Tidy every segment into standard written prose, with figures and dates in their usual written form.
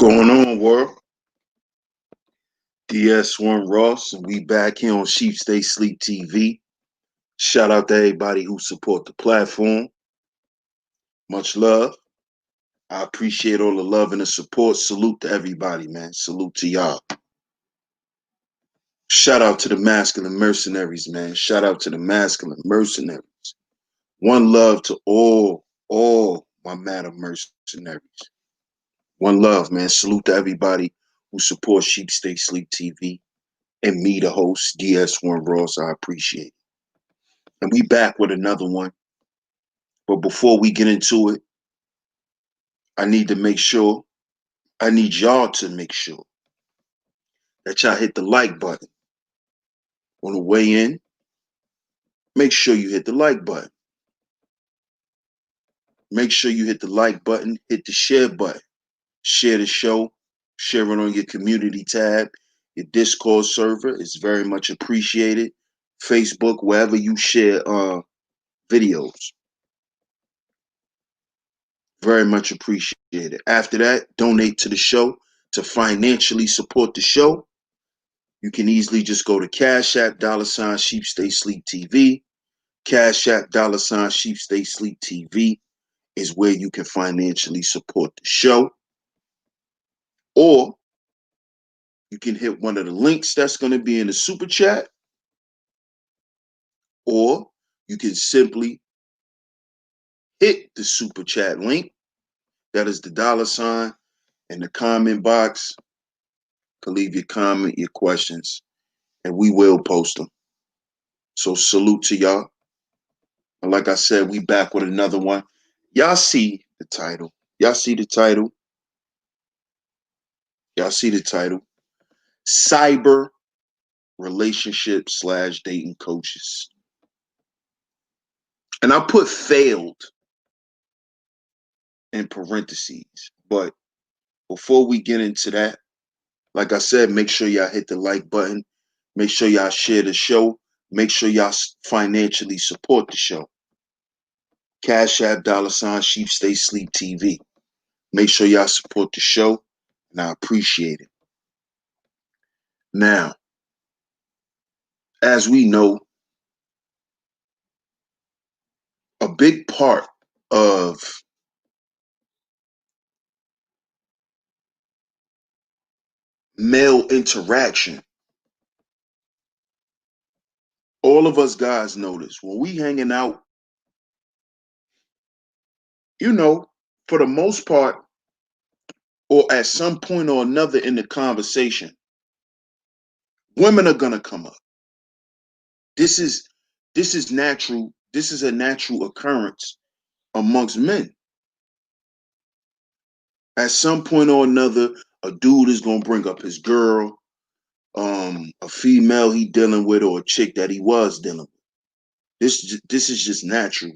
Going on, world? DS1 Ross, and we back here on Sheep Stay Sleep TV. Shout out to everybody who support the platform. Much love. I appreciate all the love and the support. Salute to everybody, man. Salute to y'all. Shout out to the masculine mercenaries, man. Shout out to the masculine mercenaries. One love to all my madam mercenaries. One love, man. Salute to everybody who supports Sheep Stay Sleep TV. And me, the host, DS1 Ross, I appreciate it. And we back with another one. But before we get into it, I need y'all to make sure that y'all hit the like button. On the way in, make sure you hit the like button. Make sure you hit the like button, hit the share button. Share the show, share it on your community tab, your Discord server. It's very much appreciated. Facebook, wherever you share videos. Very much appreciated. After that, donate to the show to financially support the show. You can easily just go to CashApp $SHEEPSTAYSLEEPTV. CashApp $SHEEPSTAYSLEEPTV is where you can financially support the show. Or you can hit one of the links that's going to be in the super chat. Or you can simply hit the super chat link. That is the $ in the comment box. You can leave your comment, your questions, and we will post them. So salute to y'all. And like I said, we back with another one. Y'all see the title. Y'all see the title. Y'all see the title. Cyber relationship / dating coaches. And I put failed in parentheses. But before we get into that, like I said, make sure y'all hit the like button. Make sure y'all share the show. Make sure y'all financially support the show. CashApp $SHEEPSTAYSLEEPTV. Make sure y'all support the show, and I appreciate it. Now, as we know, a big part of male interaction, all of us guys know this. When we hanging out, for the most part, or at some point or another in the conversation, women are gonna come up. This is natural. This is a natural occurrence amongst men. At some point or another, a dude is gonna bring up his girl, a female he dealing with, or a chick that he was dealing with. This is just natural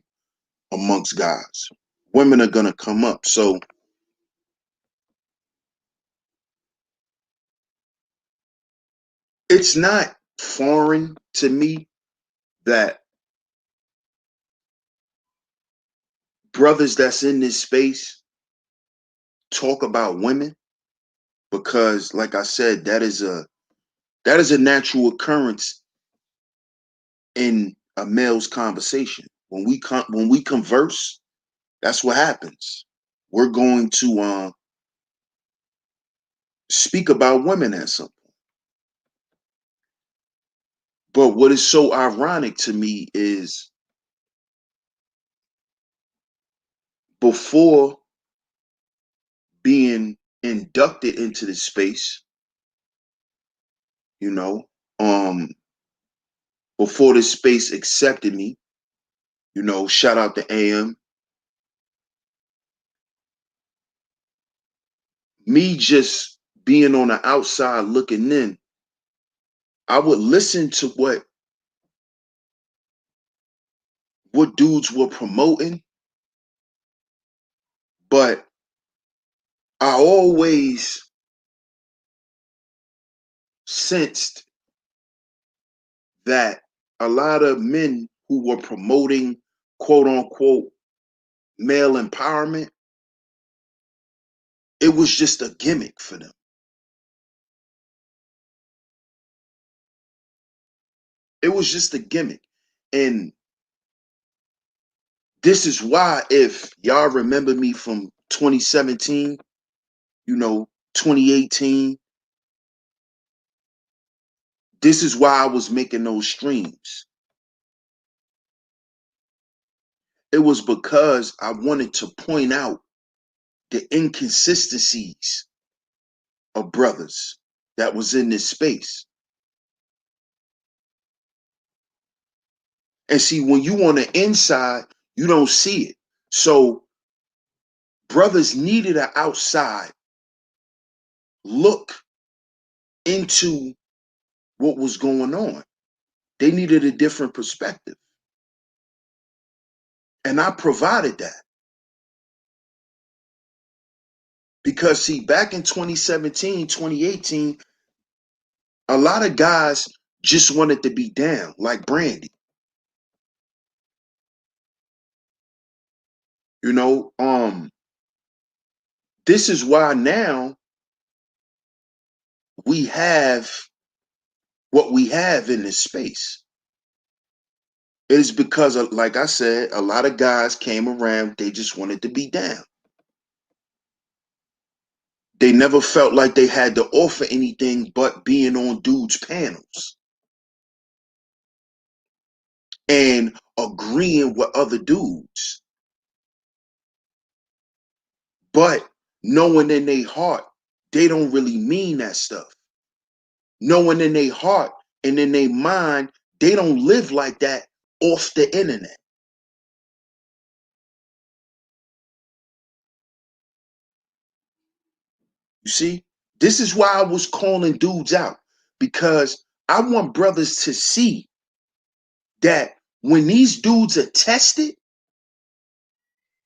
amongst guys. Women are gonna come up. So it's not foreign to me that brothers that's in this space talk about women, because like I said, that is a natural occurrence in a male's conversation. When we converse, that's what happens. We're going to speak about women at some point. But what is so ironic to me is before being inducted into this space, before this space accepted me, shout out to AM. Me just being on the outside looking in, I would listen to what dudes were promoting, but I always sensed that a lot of men who were promoting quote unquote male empowerment, It was just a gimmick for them. It was just a gimmick. And this is why, if y'all remember me from 2017, 2018, this is why I was making those streams. It was because I wanted to point out the inconsistencies of brothers that was in this space. And see, when you on the inside, you don't see it. So brothers needed an outside look into what was going on. They needed a different perspective. And I provided that. Because see, back in 2017, 2018, a lot of guys just wanted to be down, like Brandy. This is why now we have what we have in this space. It is because of, like I said, a lot of guys came around, they just wanted to be down. They never felt like they had to offer anything but being on dudes' panels and agreeing with other dudes. But knowing in their heart, they don't really mean that stuff. Knowing in their heart and in their mind, they don't live like that off the internet. You see, this is why I was calling dudes out, because I want brothers to see that when these dudes are tested,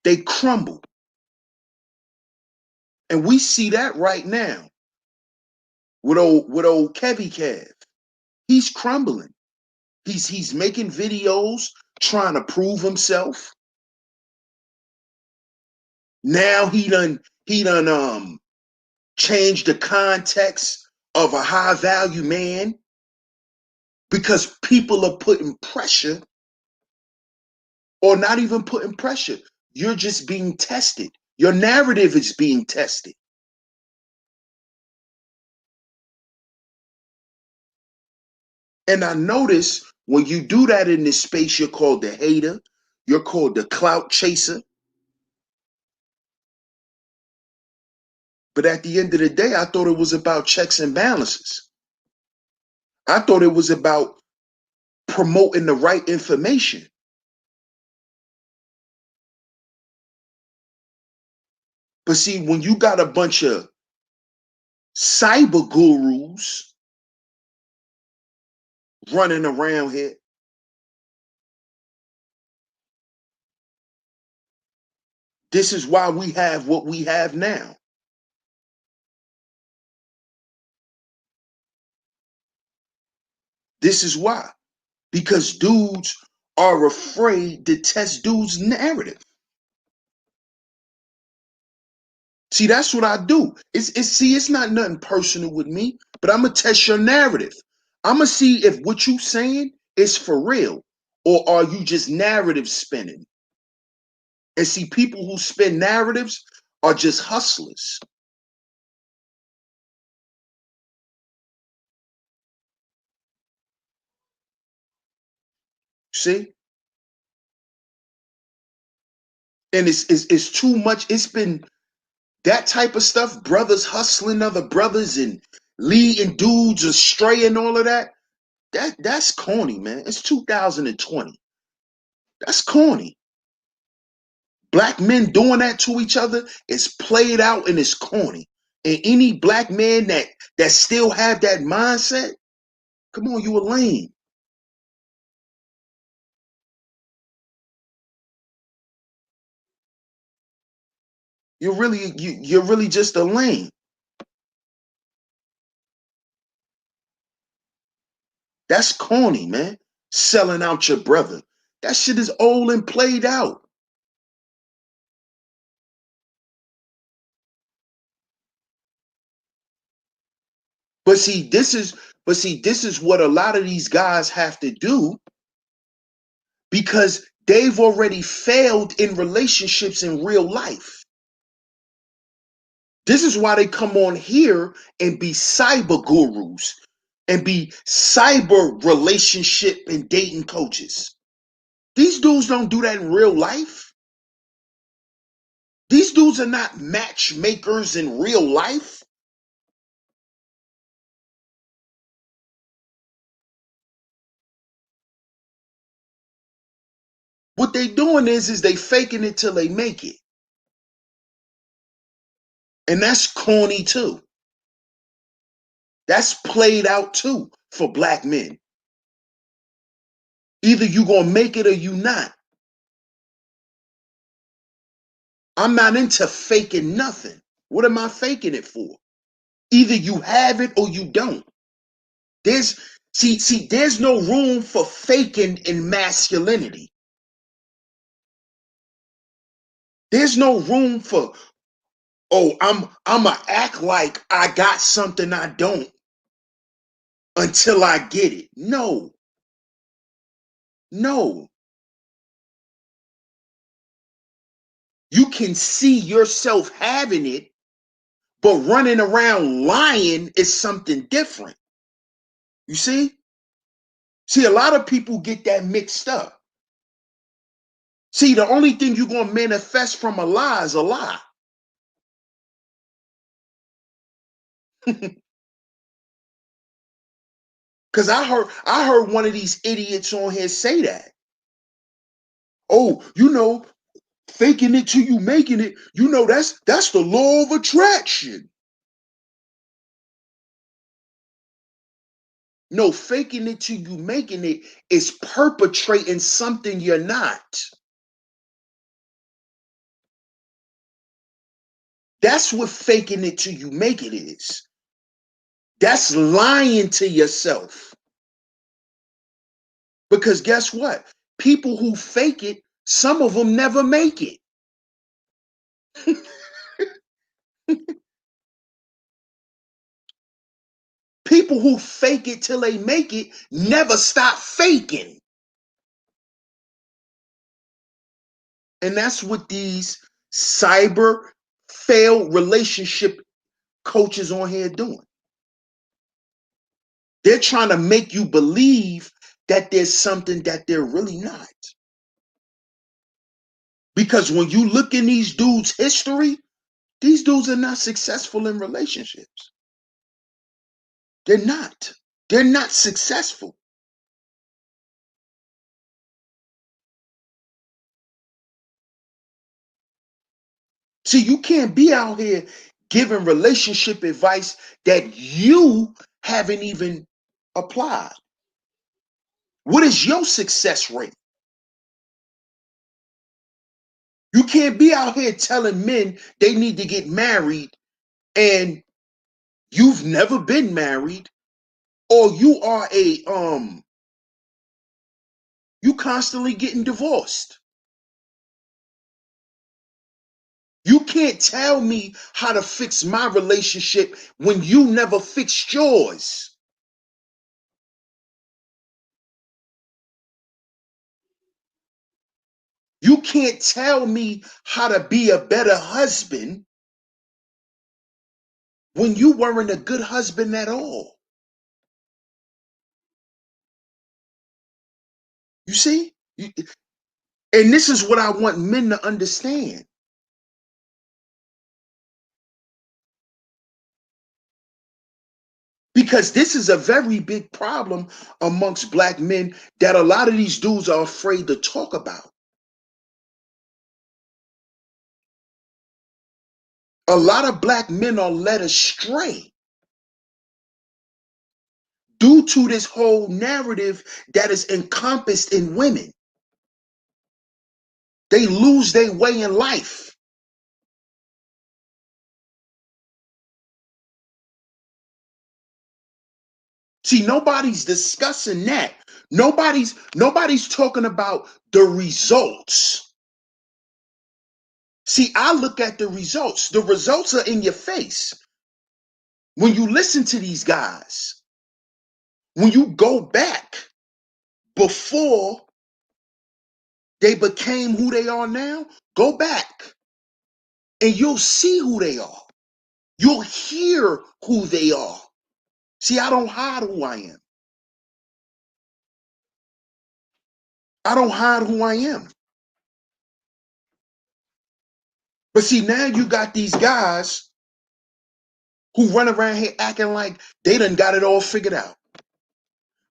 they crumble. And we see that right now with old Kevy Kev. He's crumbling. He's making videos trying to prove himself. Now he done changed the context of a high value man because people are putting pressure, or not even putting pressure. You're just being tested. Your narrative is being tested. And I notice when you do that in this space, you're called the hater. You're called the clout chaser. But at the end of the day, I thought it was about checks and balances. I thought it was about promoting the right information. But see, when you got a bunch of cyber gurus running around here, this is why we have what we have now. This is why. Because dudes are afraid to test dudes' narrative. See, that's what I do. It's not nothing personal with me, but I'm gonna test your narrative. I'm gonna see if what you saying is for real, or are you just narrative spinning? And see, people who spin narratives are just hustlers. See? And it's too much. It's been that type of stuff, brothers hustling other brothers and leading dudes astray and all of that. That's corny, man. It's 2020. That's corny. Black men doing that to each other is played out and it's corny. And any black man that still have that mindset, come on, you a lame. You're really just a lame. That's corny, man. Selling out your brother. That shit is old and played out. But this is what a lot of these guys have to do because they've already failed in relationships in real life. This is why they come on here and be cyber gurus and be cyber relationship and dating coaches. These dudes don't do that in real life. These dudes are not matchmakers in real life. What they doing is they faking it till they make it. And that's corny too. That's played out too for black men. Either you gonna make it or you not. I'm not into faking nothing. What am I faking it for? Either you have it or you don't. There's there's no room for faking in masculinity. There's no room for, oh, I'ma act like I got something I don't until I get it. No. No. You can see yourself having it, but running around lying is something different. You see? See, a lot of people get that mixed up. See, the only thing you're going to manifest from a lie is a lie. Because I heard one of these idiots on here say that. Oh, faking it till you making it, that's the law of attraction. No, faking it till you making it is perpetrating something you're not. That's what faking it till you make it is. That's lying to yourself. Because guess what? People who fake it, some of them never make it. People who fake it till they make it never stop faking. And that's what these cyber failed relationship coaches on here doing. They're trying to make you believe that there's something that they're really not. Because when you look in these dudes' history, these dudes are not successful in relationships. They're not. They're not successful. See, you can't be out here giving relationship advice that you haven't even applied. What is your success rate? You can't be out here telling men they need to get married and you've never been married, or you are you constantly getting divorced. You can't tell me how to fix my relationship when you never fixed yours. You can't tell me how to be a better husband when you weren't a good husband at all. You see? And this is what I want men to understand. Because this is a very big problem amongst black men that a lot of these dudes are afraid to talk about. A lot of black men are led astray due to this whole narrative that is encompassed in women. They lose their way in life. See, nobody's discussing that. Nobody's talking about the results. See, I look at the results. The results are in your face. When you listen to these guys, when you go back before they became who they are now, go back and you'll see who they are. You'll hear who they are. See, I don't hide who I am. I don't hide who I am. But see, now you got these guys who run around here acting like they done got it all figured out.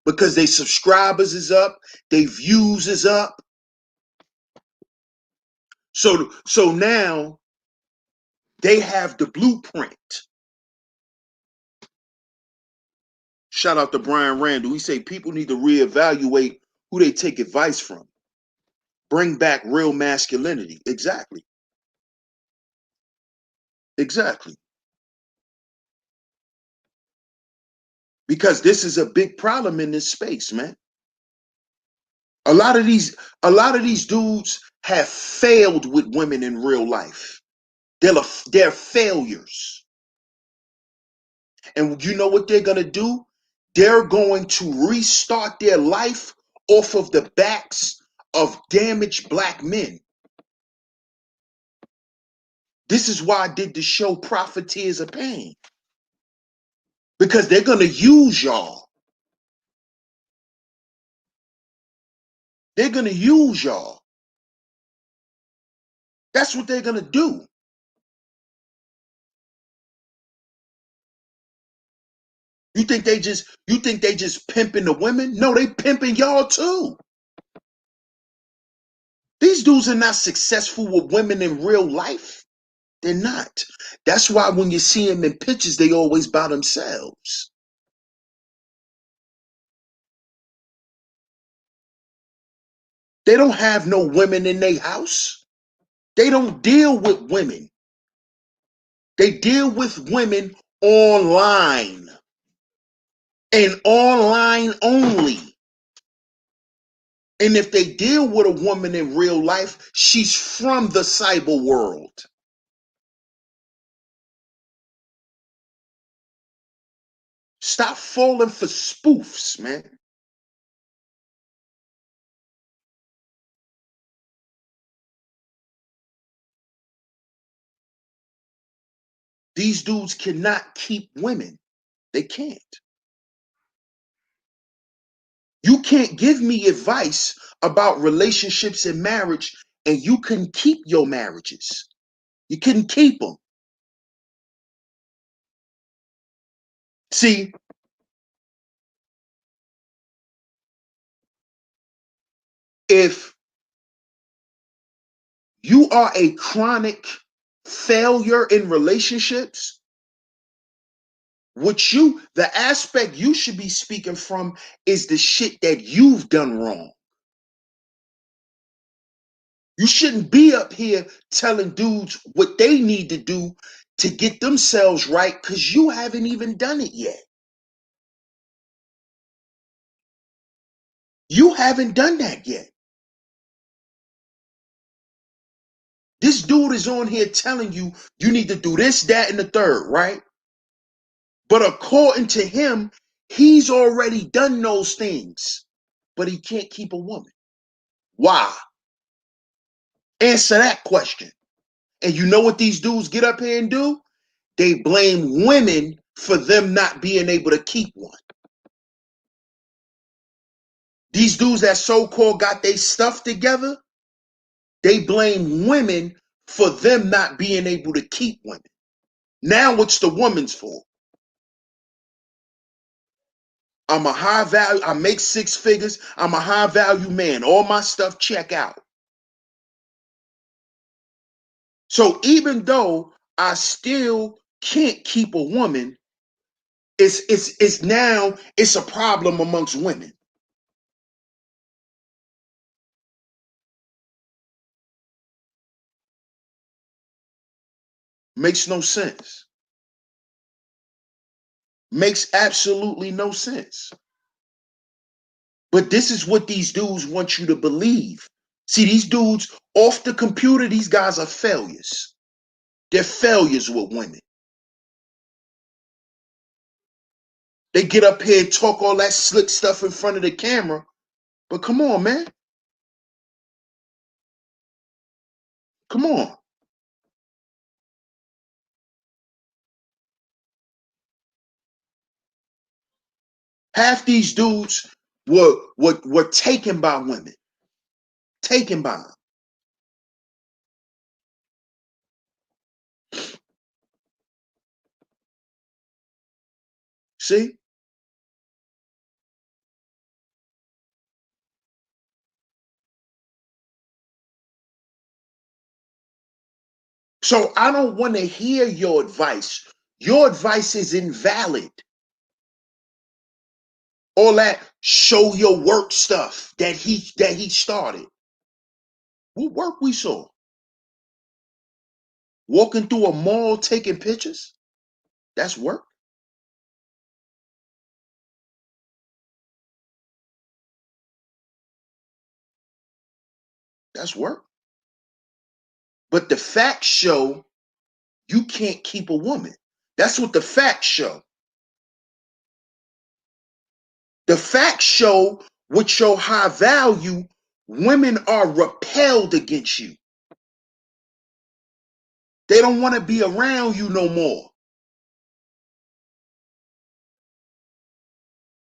Because they subscribers is up, they views is up. So now they have the blueprint. Shout out to Brian Randall. He say people need to reevaluate who they take advice from. Bring back real masculinity. Exactly. Exactly. Because this is a big problem in this space, man. A lot of these dudes have failed with women in real life. They're failures. And you know what they're going to do? They're going to restart their life off of the backs of damaged black men. This is why I did the show Profiteers of Pain. Because they're going to use y'all. They're going to use y'all. That's what they're going to do. You think they just pimping the women? No, they pimping y'all too. These dudes are not successful with women in real life. They're not. That's why when you see them in pictures, they always by themselves. They don't have no women in their house. They don't deal with women. They deal with women online and online only. And if they deal with a woman in real life, she's from the cyber world. Stop falling for spoofs, man. These dudes cannot keep women. They can't. You can't give me advice about relationships and marriage, and you can keep your marriages. You couldn't keep them. See, if you are a chronic failure in relationships, the aspect you should be speaking from is the shit that you've done wrong. You shouldn't be up here telling dudes what they need to do to get themselves right because you haven't even done it yet. You haven't done that yet. This dude is on here telling you you need to do this, that, and the third, right? But according to him, he's already done those things, but he can't keep a woman. Why? Answer that question. And you know what these dudes get up here and do? They blame women for them not being able to keep one. These dudes that so-called got their stuff together, they blame women for them not being able to keep women. Now what's the woman's fault? I'm a high value, I make six figures, I'm a high value man. All my stuff check out. So even though I still can't keep a woman, it's now it's a problem amongst women. Makes no sense. Makes absolutely no sense. But this is what these dudes want you to believe. See, these dudes off the computer, these guys are failures. They're failures with women. They get up here and talk all that slick stuff in front of the camera. But come on, man. Come on. Half these dudes were taken by women. Taken by them. See? So I don't want to hear your advice. Your advice is invalid. All that show your work stuff that he started. What work we saw? Walking through a mall taking pictures? That's work. That's work. But the facts show you can't keep a woman. That's what the facts show. The facts show with your high value, women are repelled against you. They don't want to be around you no more.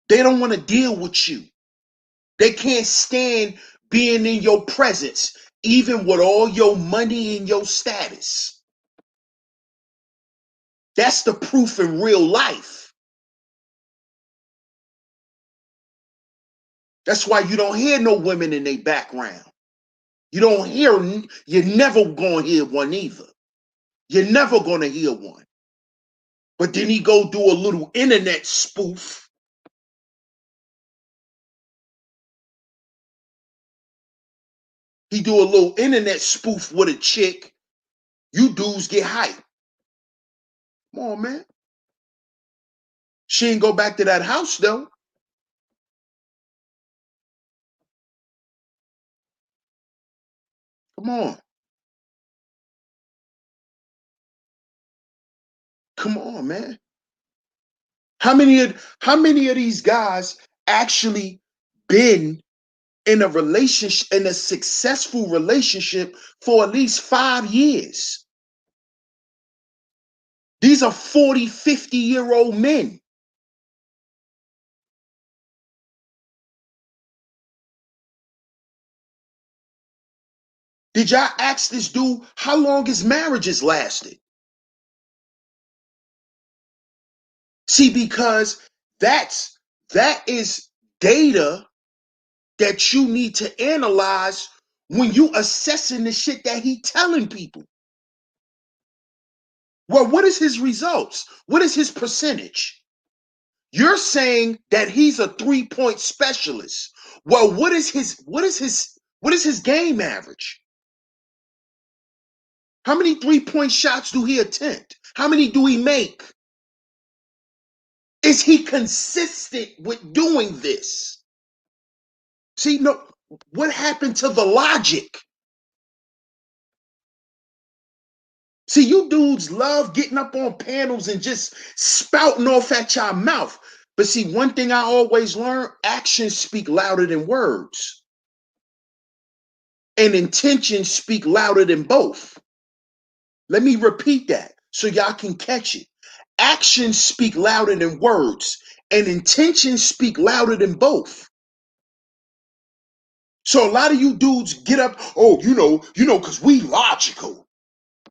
They don't want to deal with you. They can't stand being in your presence, even with all your money and your status. That's the proof in real life. That's why you don't hear no women in their background. You don't hear, you're never going to hear one either. You're never going to hear one. But then he go do a little internet spoof. He do a little internet spoof with a chick. You dudes get hyped. Come on, man. She ain't go back to that house, though. Come on. Come on, man. How many of these guys actually been in a relationship, in a successful relationship for at least 5 years? These are 40, 50-year-old men. Did y'all ask this dude how long his marriages lasted? See, because that is data that you need to analyze when you assessing the shit that he telling people. Well, what is his results? What is his percentage? You're saying that he's a 3-point specialist. Well, what is his game average? How many 3-point shots do he attempt? How many do he make? Is he consistent with doing this? See, no, what happened to the logic? See, you dudes love getting up on panels and just spouting off at your mouth. But see, one thing I always learn, actions speak louder than words. And intentions speak louder than both. Let me repeat that so y'all can catch it. Actions speak louder than words, and intentions speak louder than both. So a lot of you dudes get up, oh, because we logical.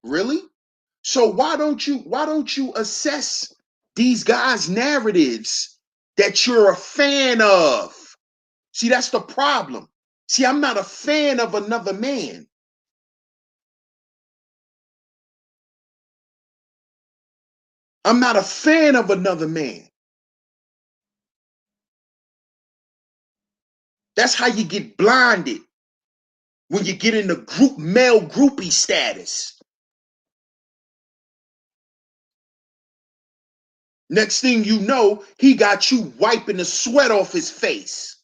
Really? So why don't you assess these guys' narratives that you're a fan of? See, that's the problem. See, I'm not a fan of another man. I'm not a fan of another man. That's how you get blinded when you get in the group male groupie status. Next thing you know, he got you wiping the sweat off his face.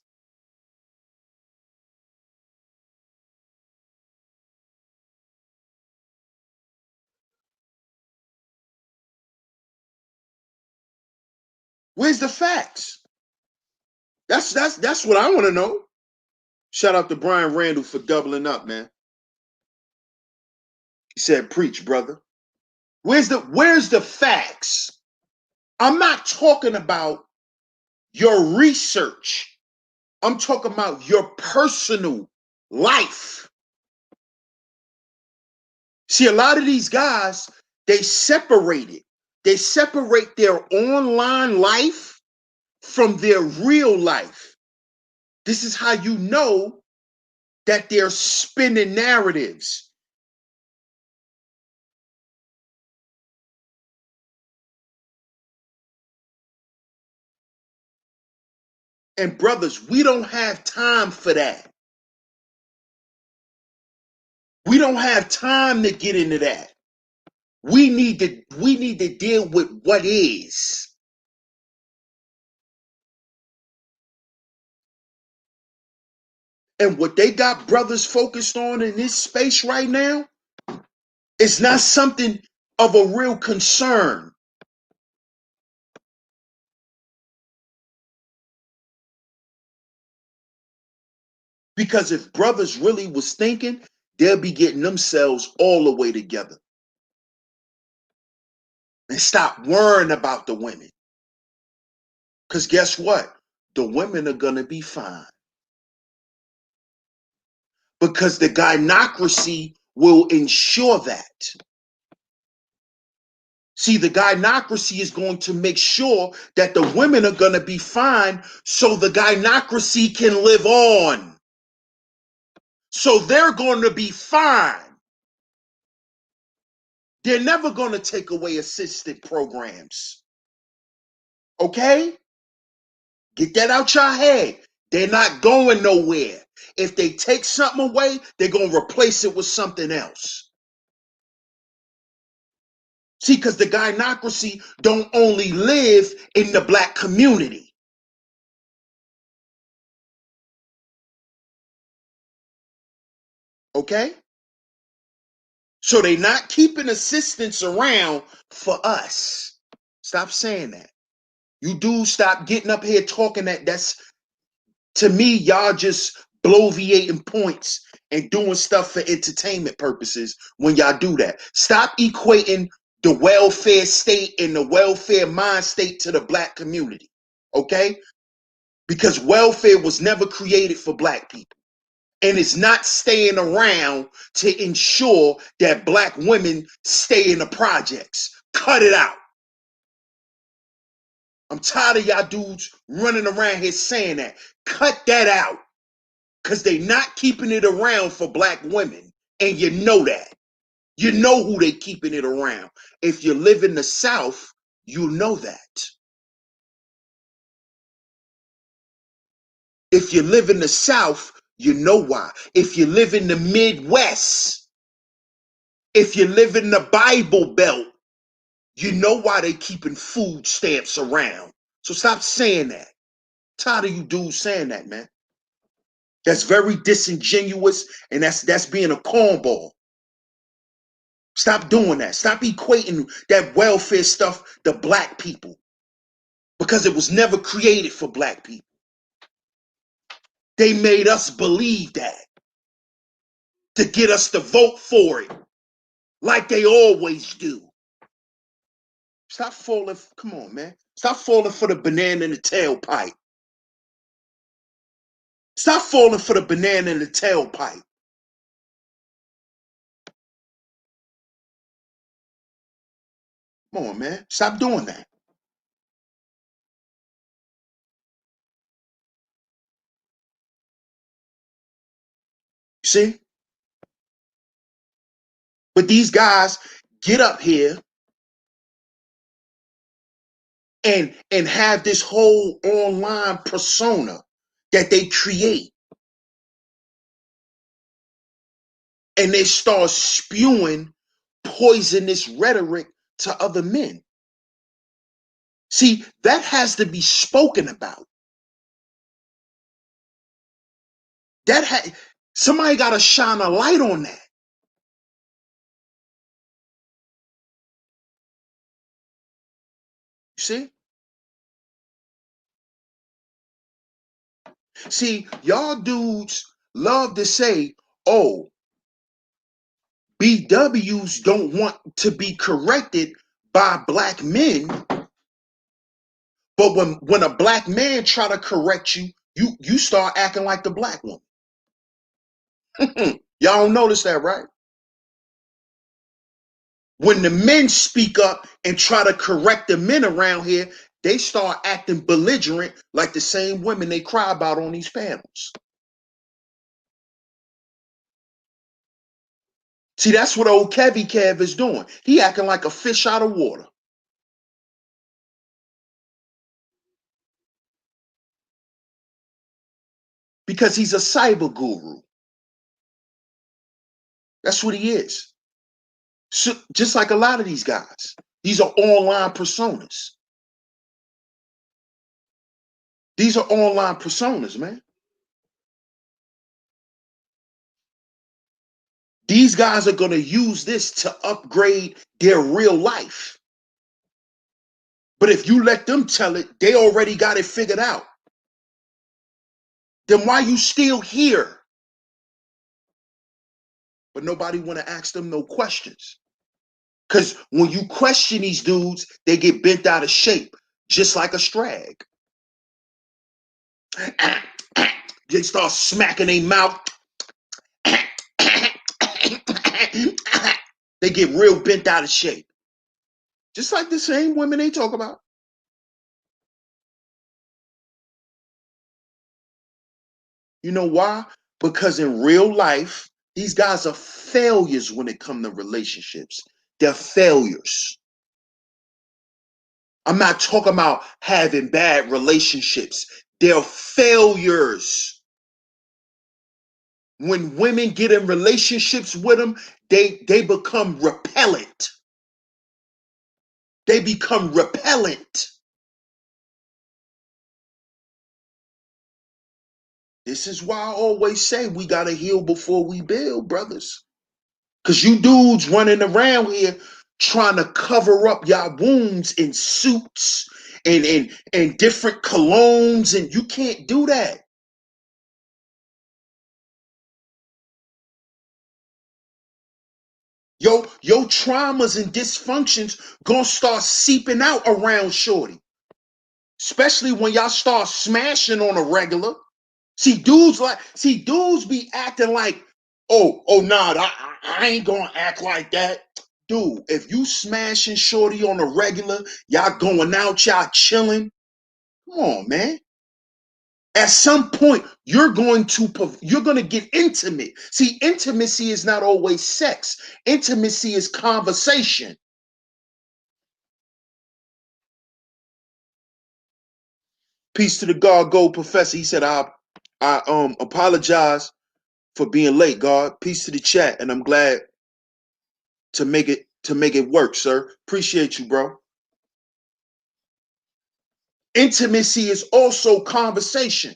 Where's the facts? That's what I want to know. Shout out to Brian Randall for doubling up, man. He said, "Preach, brother." Where's the facts? I'm not talking about your research. I'm talking about your personal life. See, a lot of these guys, they separate it. They separate their online life from their real life. This is how you know that they're spinning narratives. And brothers, we don't have time for that. We don't have time to get into that. We need to deal with what is. And what they got brothers focused on in this space right now is not something of a real concern. Because if brothers really was thinking, they'll be getting themselves all the way together and stop worrying about the women. Because guess what? The women are going to be fine. Because the gynocracy will ensure that. See, the gynocracy is going to make sure that the women are going to be fine so the gynocracy can live on. So they're going to be fine. They're never going to take away assisted programs. Okay? Get that out your head. They're not going nowhere. If they take something away, they're going to replace it with something else. See, because the gynocracy don't only live in the black community. Okay? So they're not keeping assistants around for us. Stop saying that. You do stop getting up here talking that's, to me, y'all just bloviating points and doing stuff for entertainment purposes when y'all do that. Stop equating the welfare state and the welfare mind state to the black community. Okay? Because welfare was never created for black people. And it's not staying around to ensure that black women stay in the projects. Cut it out. I'm tired of y'all dudes running around here saying that. Cut that out. Because they not keeping it around for black women. And you know that. You know who they keeping it around. If you live in the South, you know that. If you live in the South, you know why. If you live in the Midwest, if you live in the Bible Belt, you know why they keeping food stamps around. So stop saying that. Tired of you dudes saying that, man. That's very disingenuous, and that's being a cornball. Stop doing that. Stop equating that welfare stuff to black people. Because it was never created for black people. They made us believe that to get us to vote for it, like they always do. Stop falling. Come on, man. Stop falling for the banana in the tailpipe. Stop falling for the banana in the tailpipe. Come on, man. Stop doing that. You see? But these guys get up here and have this whole online persona that they create. And they start spewing poisonous rhetoric to other men. See, that has to be spoken about. Somebody got to shine a light on that. You see? See, y'all dudes love to say, oh, BWs don't want to be corrected by black men, but when a black man try to correct you, you start acting like the black woman. Y'all don't notice that, right? When the men speak up and try to correct the men around here, they start acting belligerent like the same women they cry about on these panels. See, that's what old Kevy Kev is doing. He acting like a fish out of water. Because he's a cyber guru. That's what he is. So, just like a lot of these guys. These are online personas. These are online personas, man. These guys are going to use this to upgrade their real life. But if you let them tell it, they already got it figured out. Then why you still here? But nobody want to ask them no questions. Because when you question these dudes, they get bent out of shape, just like a strag. They start smacking their mouth. They get real bent out of shape. Just like the same women they talk about. You know why? Because in real life, these guys are failures when it comes to relationships. They're failures. I'm not talking about having bad relationships. They're failures. When women get in relationships with them, they become repellent. They become repellent. This is why I always say we got to heal before we build, brothers. Because you dudes running around here trying to cover up y'all wounds in suits and different colognes, and you can't do that. Your traumas and dysfunctions gonna start seeping out around shorty. Especially when y'all start smashing on a regular. See dudes be acting like, oh nah, I ain't gonna act like that. Dude, if you smashing shorty on a regular, y'all going out, y'all chilling. Come on, man. At some point, you're going to get intimate. See, intimacy is not always sex. Intimacy is conversation. Peace to the God Gold Professor. He said, I apologize for being late, God. Peace to the chat, and I'm glad to make it work, sir. Appreciate you, bro. Intimacy is also conversation.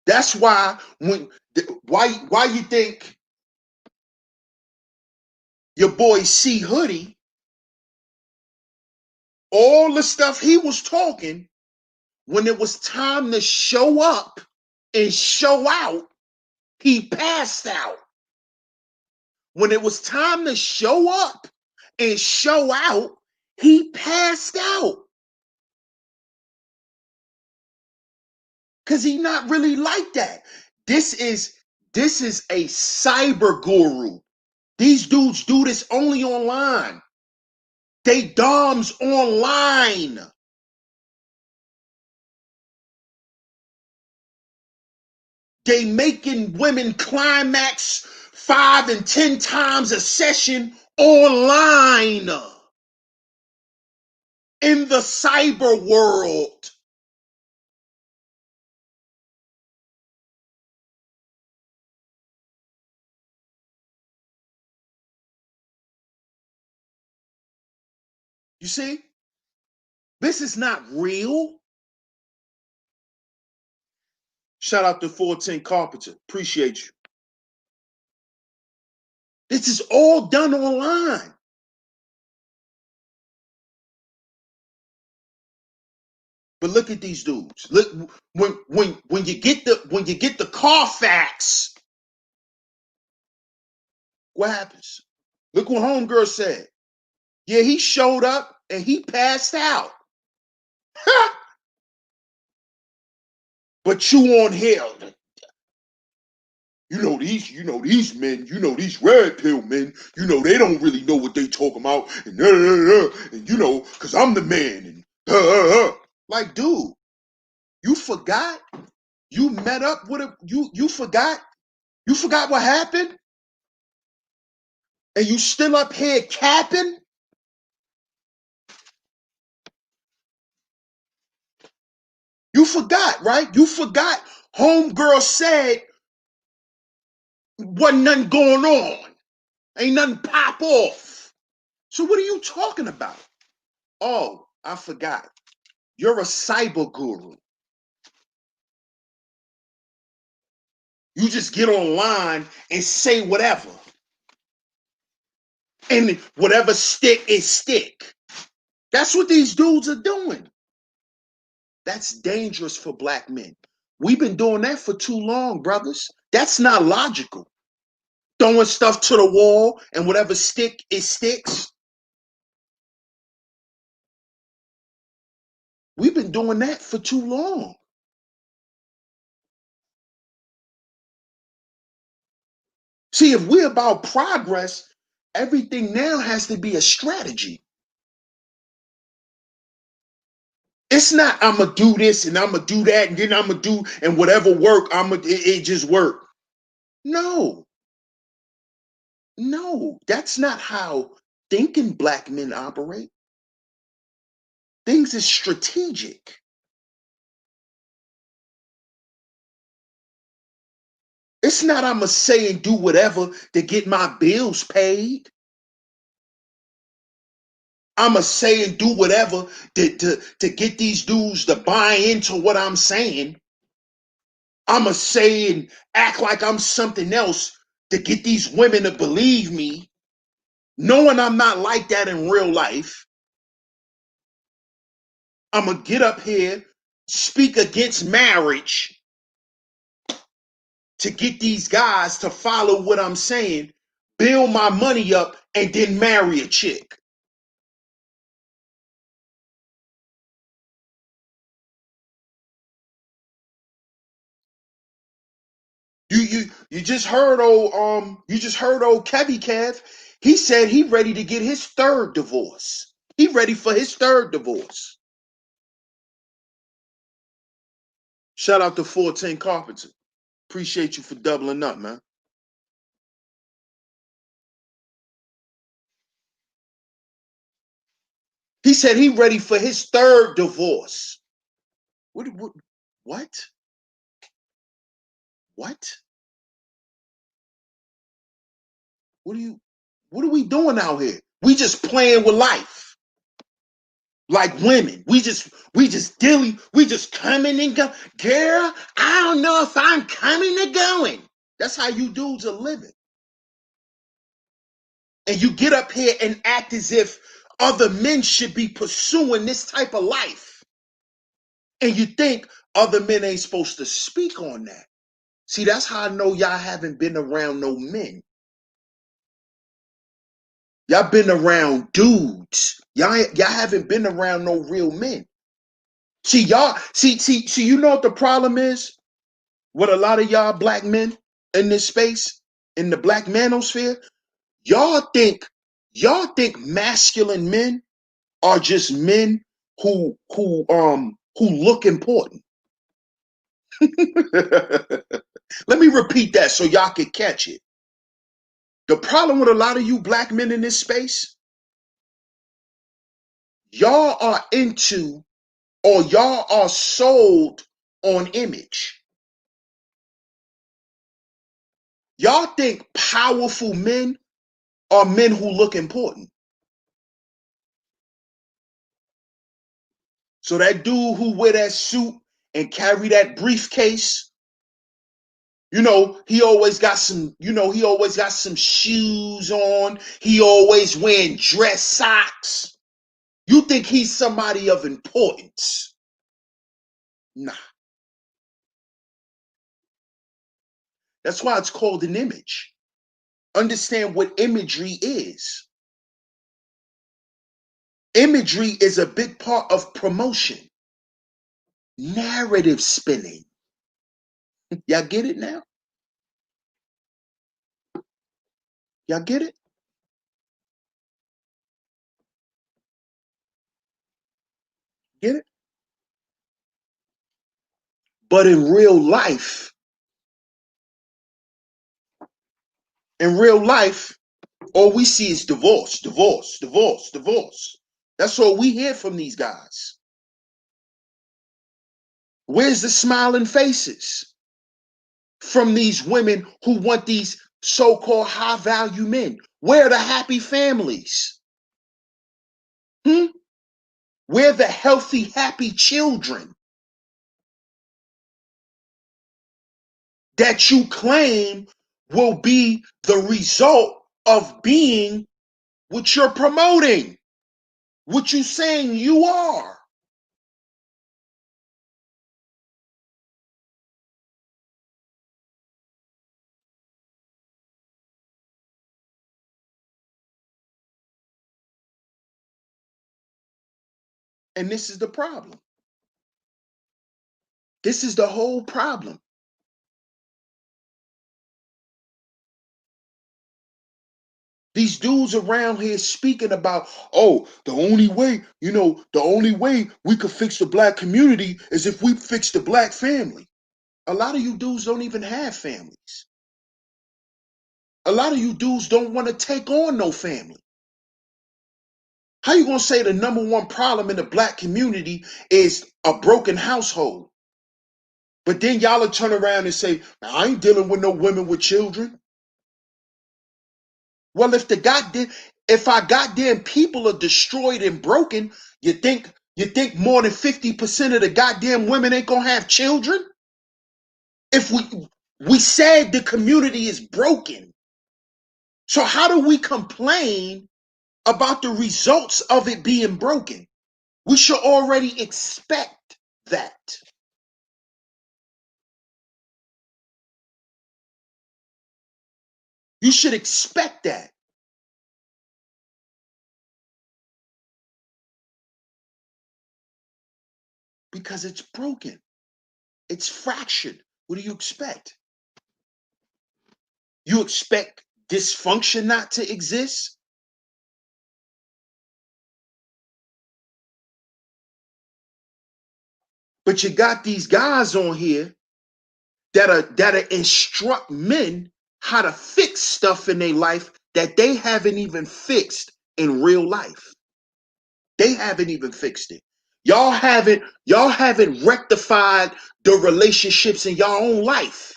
That's why you think your boy C Hoodie, all the stuff he was talking, when it was time to show up and show out, he passed out. When it was time to show up and show out, he passed out. Because he not really like that. This is a cyber guru. These dudes do this only online. They doms online. They making women climax 5 and 10 times a session online in the cyber world. You see? This is not real. Shout out to 410 Carpenter. Appreciate you. This is all done online. But look at these dudes. Look, when you get the Carfax, what happens? Look what homegirl said. Yeah, he showed up and he passed out. But you on here, these men, these red pill men, they don't really know what they talking about, and cause I'm the man, and like, dude, you forgot? You met up with a you forgot? You forgot what happened? And you still up here capping? You forgot, right? You forgot homegirl said wasn't nothing going on. Ain't nothing pop off. So what are you talking about? Oh, I forgot. You're a cyber guru. You just get online and say whatever. And whatever stick is stick. That's what these dudes are doing. That's dangerous for black men. We've been doing that for too long, brothers. That's not logical. Throwing stuff to the wall and whatever stick it sticks. We've been doing that for too long. See, if we're about progress, everything now has to be a strategy. It's not I'm gonna do this and I'm gonna do that and then I'm gonna do and whatever work it just work. No, that's not how thinking black men operate. Things is strategic. It's not I'm gonna say and do whatever to get my bills paid. I'm gonna say and do whatever to get these dudes to buy into what I'm saying. I'm gonna say and act like I'm something else to get these women to believe me, knowing I'm not like that in real life. I'm gonna get up here, speak against marriage to get these guys to follow what I'm saying, build my money up, and then marry a chick. You just heard old Kevy Kev. He said he ready to get his third divorce. He ready for his third divorce. Shout out to 14 Carpenter. Appreciate you for doubling up, man. He said he ready for his third divorce. What? What? What? What are we doing out here? We just playing with life. Like women. We just coming and go. Girl, I don't know if I'm coming or going. That's how you dudes are living. And you get up here and act as if other men should be pursuing this type of life. And you think other men ain't supposed to speak on that. See, that's how I know y'all haven't been around no men. Y'all been around dudes. Y'all haven't been around no real men. See, y'all, you know what the problem is? With a lot of y'all black men in this space, in the black manosphere, y'all think masculine men are just men who look important. Let me repeat that so y'all can catch it. The problem with a lot of you black men in this space, y'all are into or y'all are sold on image. Y'all think powerful men are men who look important. So that dude who wear that suit and carry that briefcase, he always got some shoes on. He always wearing dress socks. You think he's somebody of importance. Nah. That's why it's called an image. Understand what imagery is. Imagery is a big part of promotion. Narrative spinning. Y'all get it now? Y'all get it? Get it? But in real life, all we see is divorce, divorce, divorce, divorce. That's all we hear from these guys. Where's the smiling faces from these women who want these so-called high-value men? Where are the happy families? Where are the healthy, happy children that you claim will be the result of being what you're promoting, what you saying you are? And this is the problem. This is the whole problem. These dudes around here speaking about, oh, the only way, the only way we could fix the black community is if we fix the black family. A lot of you dudes don't even have families. A lot of you dudes don't want to take on no family. How you gonna say the number one problem in the black community is a broken household? But then y'all will turn around and say, I ain't dealing with no women with children. Well, if our goddamn people are destroyed and broken, you think more than 50% of the goddamn women ain't gonna have children? If we said the community is broken, so how do we complain about the results of it being broken? We should already expect that. You should expect that because it's broken. It's fractured. What do you expect? You expect dysfunction not to exist? But you got these guys on here that instruct men how to fix stuff in their life that they haven't even fixed in real life. They haven't even fixed it. Y'all haven't rectified the relationships in your own life.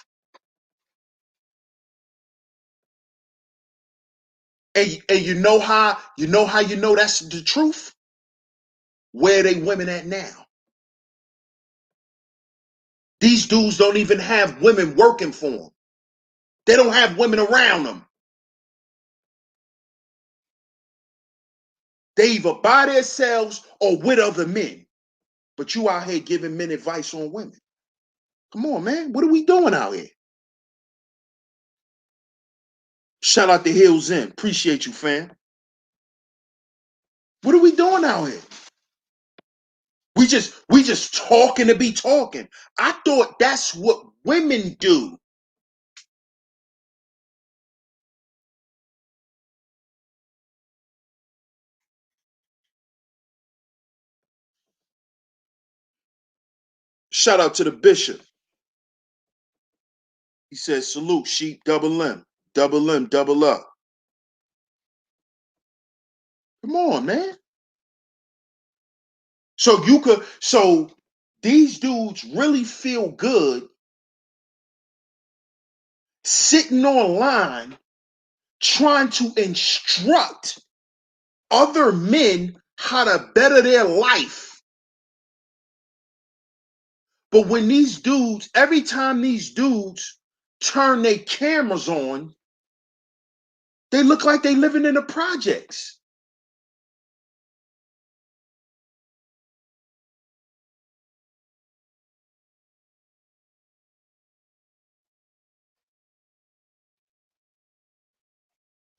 And you know that's the truth? Where they women at now? These dudes don't even have women working for them. They don't have women around them. They either by themselves or with other men. But you out here giving men advice on women. Come on, man. What are we doing out here? Shout out to Hills In. Appreciate you, fam. What are we doing out here? We just talking to be talking. I thought that's what women do. Shout out to the bishop. He says, salute, sheep, double M, double M, double up. Come on, man. So these dudes really feel good sitting online trying to instruct other men how to better their life. But when every time these dudes turn their cameras on, they look like they living in the projects.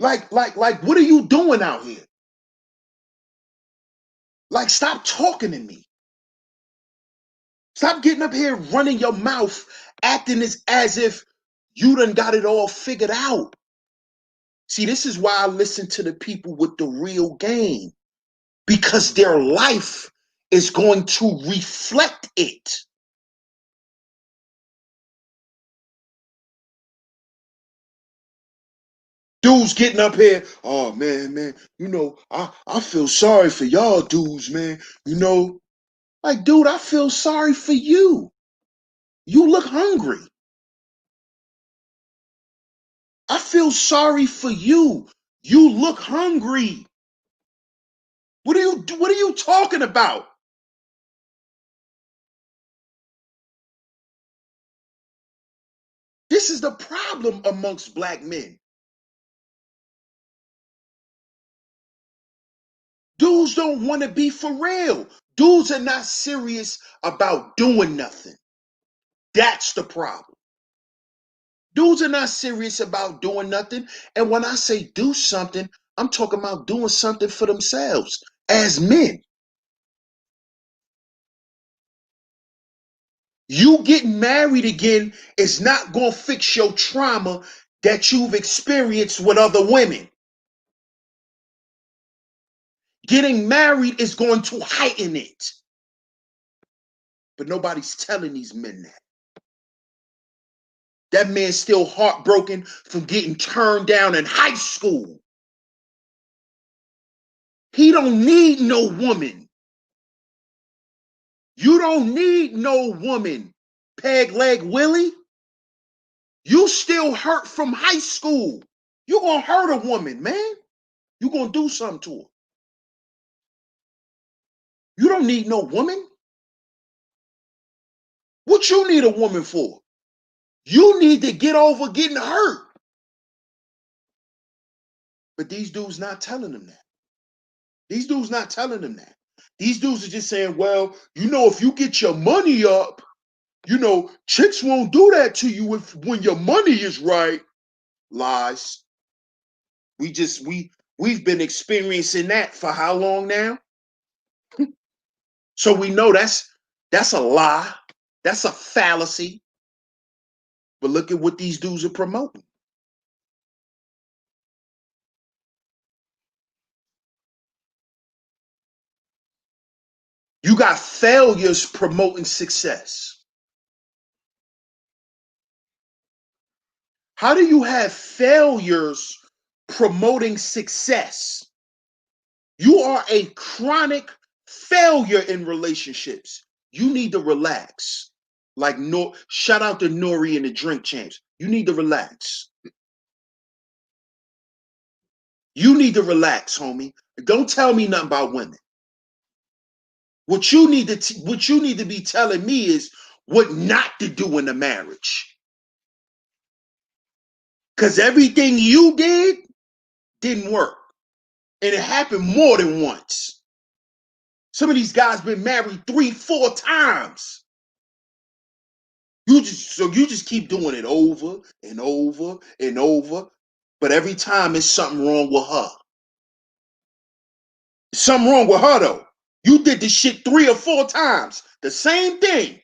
Like, what are you doing out here? Like, stop talking to me. Stop getting up here running your mouth, acting as if you done got it all figured out. See, this is why I listen to the people with the real game, because their life is going to reflect it. Dudes getting up here, oh man, I feel sorry for y'all dudes, man. Like, dude, I feel sorry for you. You look hungry. I feel sorry for you. You look hungry. What are you talking about? This is the problem amongst black men. Dudes don't want to be for real. Dudes are not serious about doing nothing. That's the problem. Dudes are not serious about doing nothing. And when I say do something, I'm talking about doing something for themselves as men. You getting married again is not going to fix your trauma that you've experienced with other women. Getting married is going to heighten it. But nobody's telling these men that. That man's still heartbroken from getting turned down in high school. He don't need no woman. You don't need no woman, Peg Leg Willie. You still hurt from high school. You gonna hurt a woman, man. You gonna do something to her. You don't need no woman. What you need a woman for? You need to get over getting hurt. But these dudes not telling them that. These dudes not telling them that. These dudes are just saying, well, if you get your money up, chicks won't do that to you when your money is right. Lies. We've been experiencing that for how long now? So we know that's a lie. That's a fallacy. But look at what these dudes are promoting. You got failures promoting success. How do you have failures promoting success? You are a chronic failure in relationships. You need to relax. Like, no, shout out to Nori and the Drink Champs. You need to relax. You need to relax, homie. Don't tell me nothing about women. What you need to be telling me is what not to do in a marriage. Because everything you didn't work. And it happened more than once. Some of these guys been married 3-4 times. You just keep doing it over and over and over. But every time it's something wrong with her. Something wrong with her though. You did this shit 3 or 4 times. The same thing.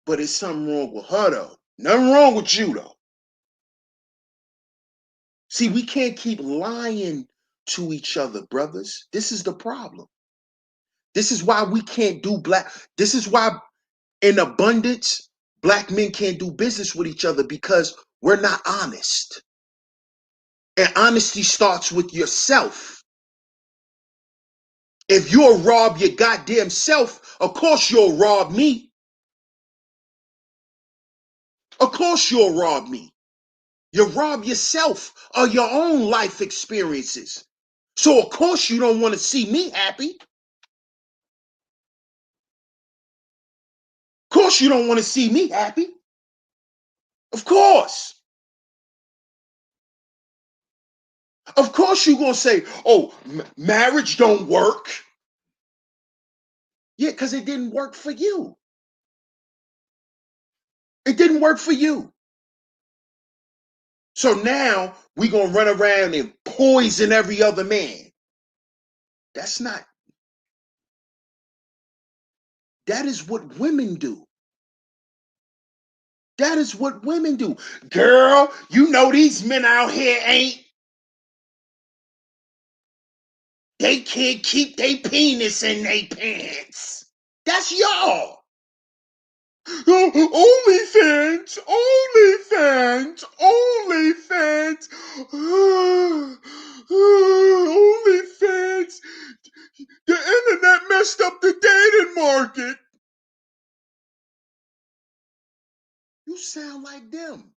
But it's something wrong with her though. Nothing wrong with you though. See, we can't keep lying to each other, brothers. This is the problem. This is why we can't do this is why in abundance, black men can't do business with each other because we're not honest. And honesty starts with yourself. If you'll rob your goddamn self, of course you'll rob me. Of course you'll rob me. You rob yourself of your own life experiences. So of course you don't want to see me happy. Of course you don't want to see me happy. Of course. Of course you're going to say, oh, marriage don't work. Yeah, because it didn't work for you. It didn't work for you. So now we gonna run around and poison every other man. That's not. That is what women do. That is what women do. Girl, you know these men out here ain't. They can't keep their penis in their pants. That's y'all. OnlyFans, OnlyFans, OnlyFans, OnlyFans. The internet messed up the dating market. You sound like them.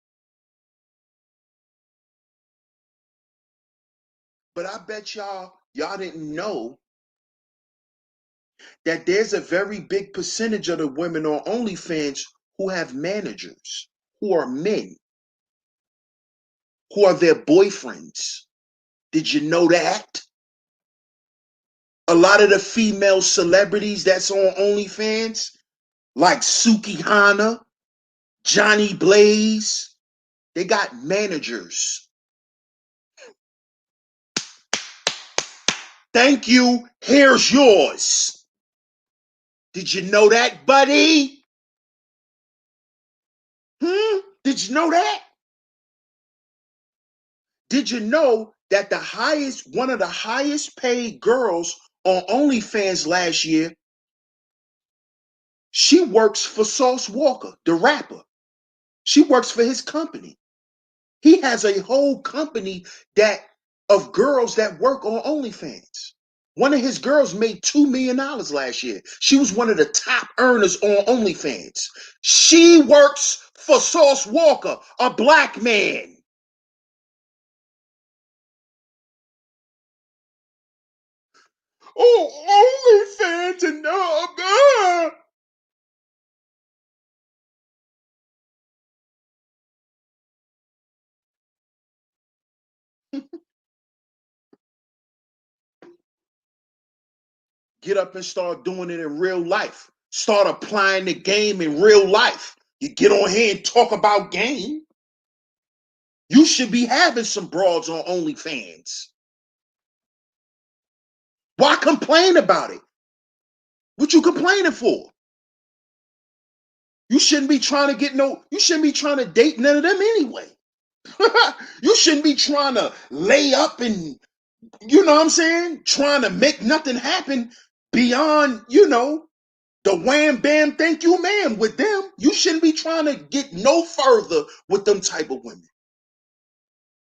But I bet y'all didn't know that there's a very big percentage of the women on OnlyFans who have managers, who are men, who are their boyfriends. Did you know that? A lot of the female celebrities that's on OnlyFans, like Suki Hana, Johnny Blaze, they got managers. Thank you. Here's yours. Did you know that, buddy? Did you know that? Did you know that one of the highest paid girls on OnlyFans last year, she works for Sauce Walker, the rapper. She works for his company. He has a whole company of girls that work on OnlyFans. One of his girls made $2 million last year. She was one of the top earners on OnlyFans. She works for Sauce Walker, a black man. Oh, OnlyFans and get up and start doing it in real life. Start applying the game in real life. You get on here and talk about game. You should be having some broads on OnlyFans. Why complain about it? What you complaining for? You shouldn't be trying to date none of them anyway. You shouldn't be trying to lay up and, you know what I'm saying? Trying to make nothing happen beyond, the wham bam thank you ma'am with them. You shouldn't be trying to get no further with them type of women.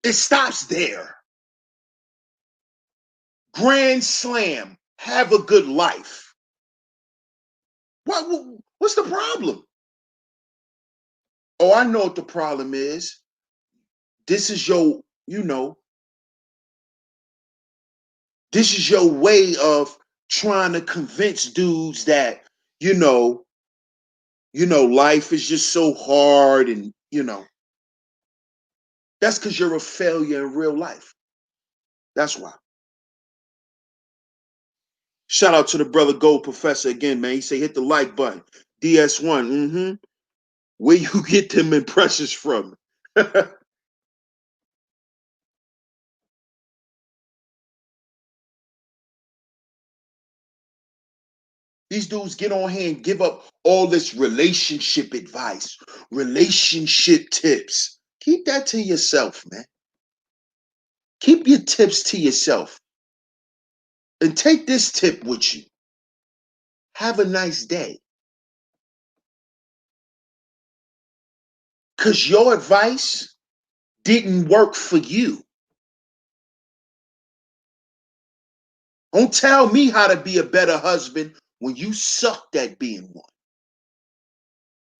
It stops there. Grand slam. Have a good life. What's the problem? Oh, I know what the problem is. This is this is your way of trying to convince dudes that, life is just so hard and, that's because you're a failure in real life. That's why. Shout out to the brother Gold Professor again, man. He say hit the like button. DS1, where you get them impressions from? These dudes get on here and give up all this relationship advice, relationship tips. Keep that to yourself, man. Keep your tips to yourself. And take this tip with you. Have a nice day. Because your advice didn't work for you. Don't tell me how to be a better husband when you sucked at being one.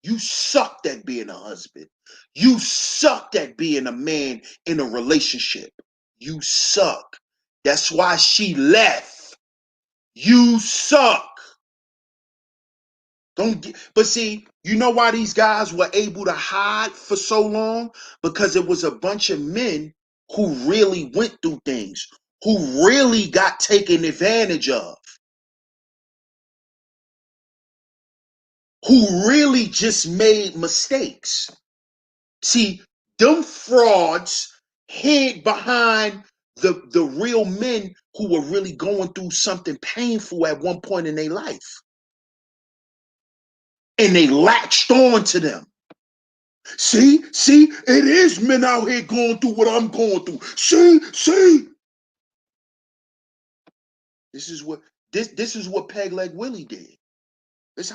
You sucked at being a husband. You sucked at being a man in a relationship. You suck. That's why she left. You suck. But see, you know why these guys were able to hide for so long? Because it was a bunch of men who really went through things, who really got taken advantage of, who really just made mistakes. See, Them frauds hid behind the real men who were really going through something painful at one point in their life. And they latched on to them. See, it is men out here going through what I'm going through. See. This is what Peg Leg Willie did. This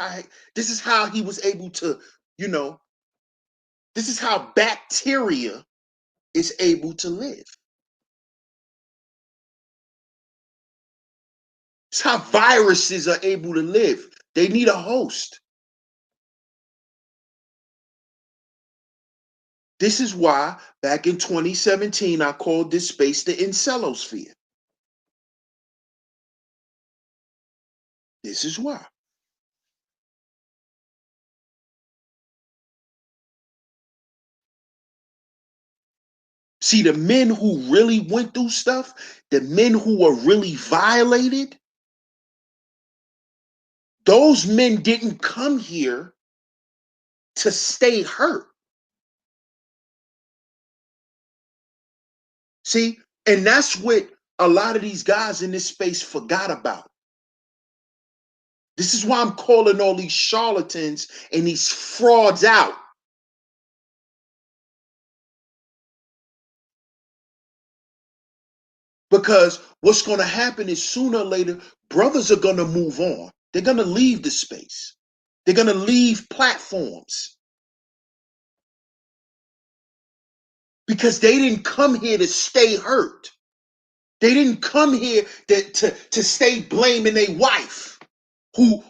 is how he was able to, this is how bacteria is able to live. It's how viruses are able to live. They need a host. This is why back in 2017, I called this space the Incelosphere. This is why. See, the men who really went through stuff, the men who were really violated, those men didn't come here to stay hurt. See, and that's what a lot of these guys in this space forgot about. This is why I'm calling all these charlatans and these frauds out. Because what's going to happen is sooner or later, brothers are going to move on. They're going to leave the space. They're going to leave platforms. Because they didn't come here to stay hurt. They didn't come here to stay blaming their wife who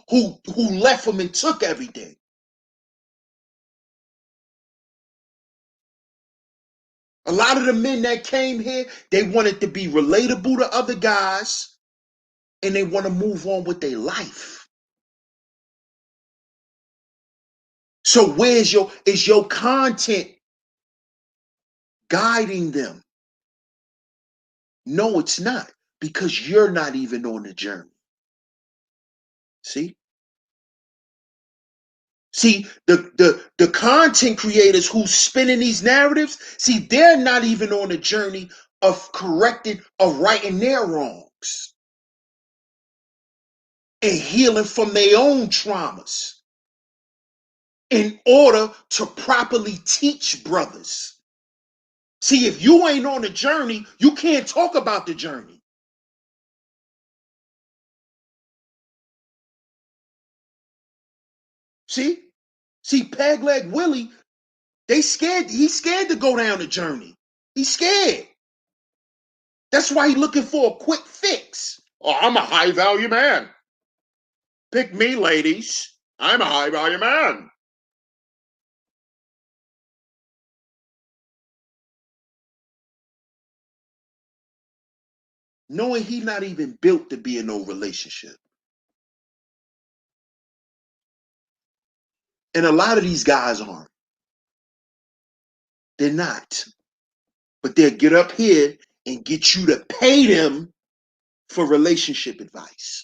left them and took everything. A lot of the men that came here, they wanted to be relatable to other guys and they want to move on with their life. So is your content guiding them? No, it's not, because you're not even on the journey. See, the content creators who's spinning these narratives, see, they're not even on the journey of correcting or righting their wrongs and healing from their own traumas in order to properly teach brothers. See, if you ain't on the journey, you can't talk about the journey. See, Peg Leg Willie, he's scared to go down the journey. He's scared. That's why he's looking for a quick fix. Oh, I'm a high value man. Pick me, ladies. I'm a high value man. Knowing he's not even built to be in no relationship. And a lot of these guys aren't. They're not. But they'll get up here and get you to pay them for relationship advice.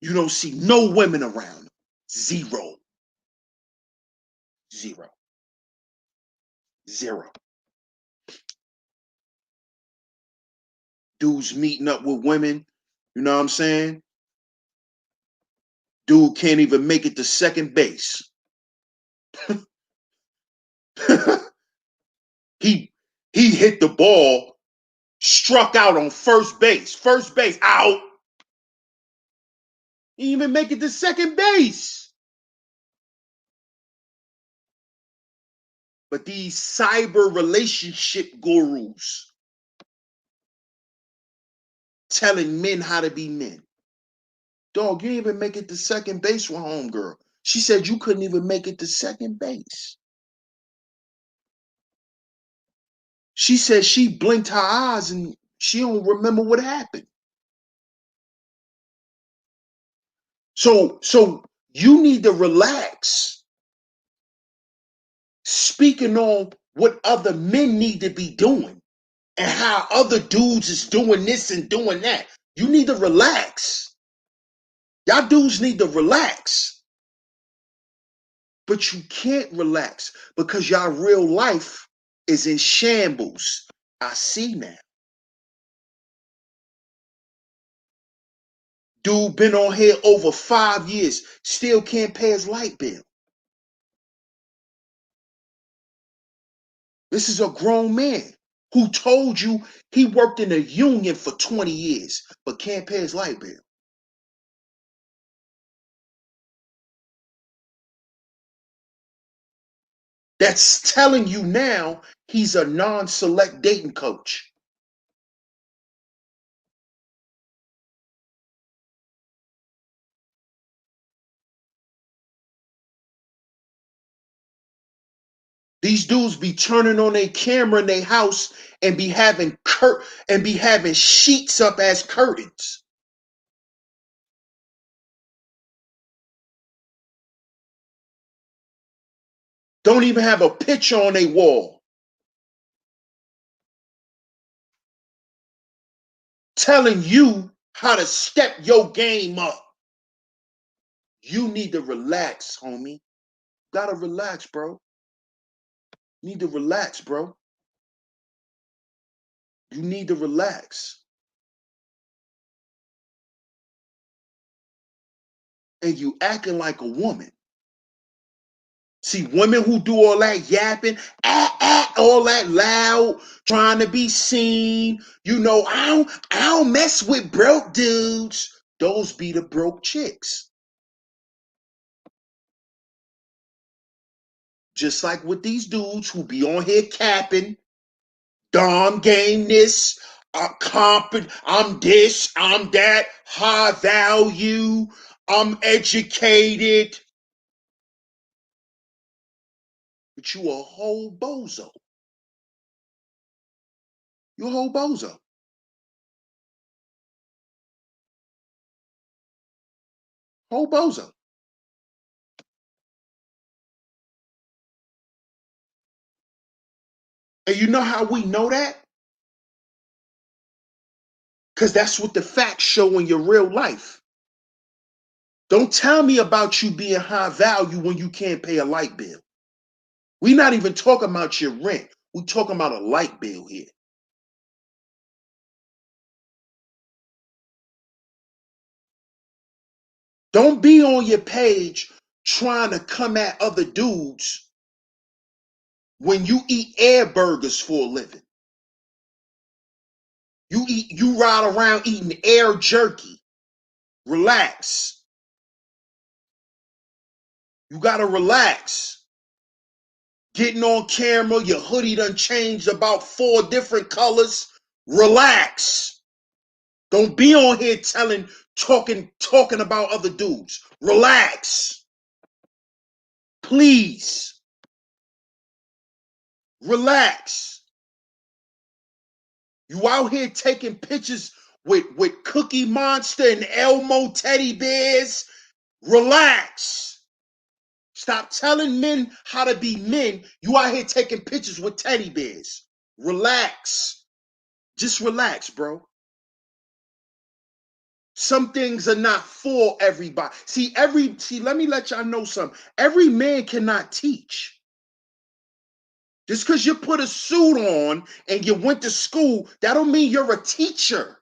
You don't see no women around. Zero. Dudes meeting up with women, you know what I'm saying? Dude can't even make it to second base. he hit the ball, struck out on first base. First base, out. He didn't even make it to second base. But these cyber relationship gurus telling men how to be men. Dog, you didn't even make it to second base with homegirl. She said you couldn't even make it to second base. She said she blinked her eyes and she don't remember what happened. So you need to relax. Speaking on what other men need to be doing and how other dudes is doing this and doing that. You need to relax. Y'all dudes need to relax. But you can't relax because y'all real life is in shambles. I see now. Dude been on here over 5 years, still can't pay his light bill. This is a grown man who told you he worked in a union for 20 years, but can't pay his light bill. That's telling you now he's a non-select dating coach. These dudes be turning on their camera in their house and be having sheets up as curtains. Don't even have a picture on their wall. Telling you how to step your game up. You need to relax, homie. Gotta relax, bro. You need to relax, bro. You need to relax. And you acting like a woman. See, women who do all that yapping, all that loud, trying to be seen, I don't mess with broke dudes. Those be the broke chicks. Just like with these dudes who be on here capping, Dom game this, I'm this, I'm that, high value, I'm educated. But you a whole bozo. You a whole bozo. Whole bozo. And you know how we know that? Because that's what the facts show in your real life. Don't tell me about you being high value when you can't pay a light bill. We're not even talking about your rent. We're talking about a light bill here. Don't be on your page trying to come at other dudes when you eat air burgers for a living. You ride around eating air jerky. Relax. You gotta relax. Getting on camera, your hoodie done changed about 4 different colors. Relax. Don't be on here talking about other dudes. Relax. Please. Relax. You out here taking pictures with Cookie Monster and Elmo teddy bears. Relax. Stop telling men how to be men. You out here taking pictures with teddy bears. Relax. Just relax, bro. Some things are not for everybody. Let me let y'all know something. Every man cannot teach. Just because you put a suit on and you went to school, that don't mean you're a teacher.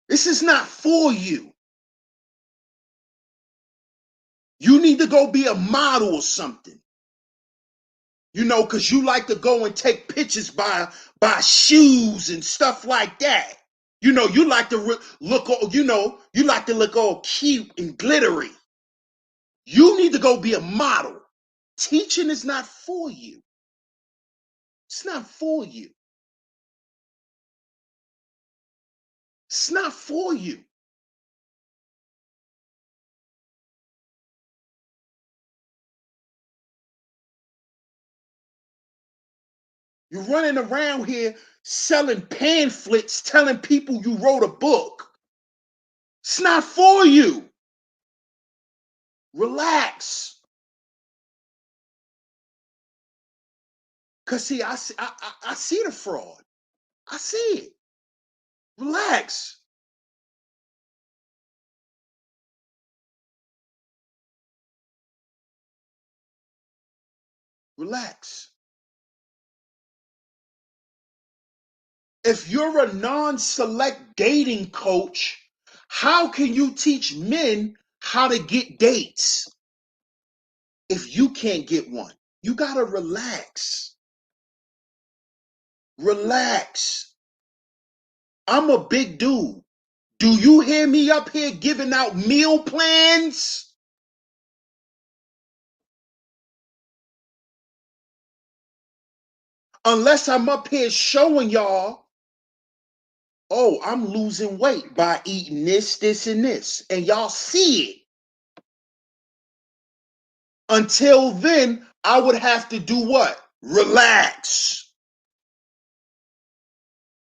This is not for you. You need to go be a model or something. Because you like to go and take pictures by shoes and stuff like that. You like to look all cute and glittery. You need to go be a model. Teaching is not for you. It's not for you. It's not for you. You're running around here selling pamphlets, telling people you wrote a book. It's not for you. Relax. Because, see, I see the fraud. I see it. Relax. Relax. If you're a non-select dating coach, how can you teach men how to get dates if you can't get one? You gotta relax. Relax. I'm a big dude. Do you hear me up here giving out meal plans? Unless I'm up here showing y'all, oh, I'm losing weight by eating this, this, and this. And y'all see it. Until then, I would have to do what? Relax.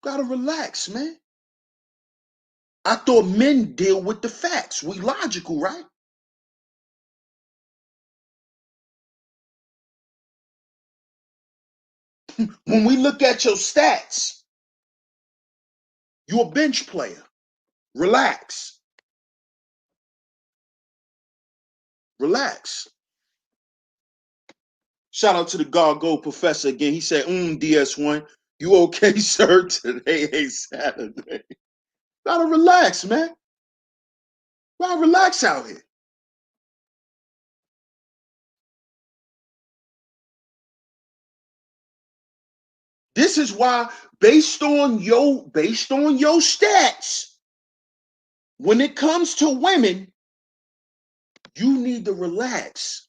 Gotta relax, man. I thought men deal with the facts. We logical, right? When we look at your stats, you're a bench player. Relax. Relax. Shout out to the Gargo professor again. He said, DS1, you okay, sir? Today ain't Saturday. Gotta relax, man. Gotta relax out here. This is why, based on your stats, when it comes to women, you need to relax.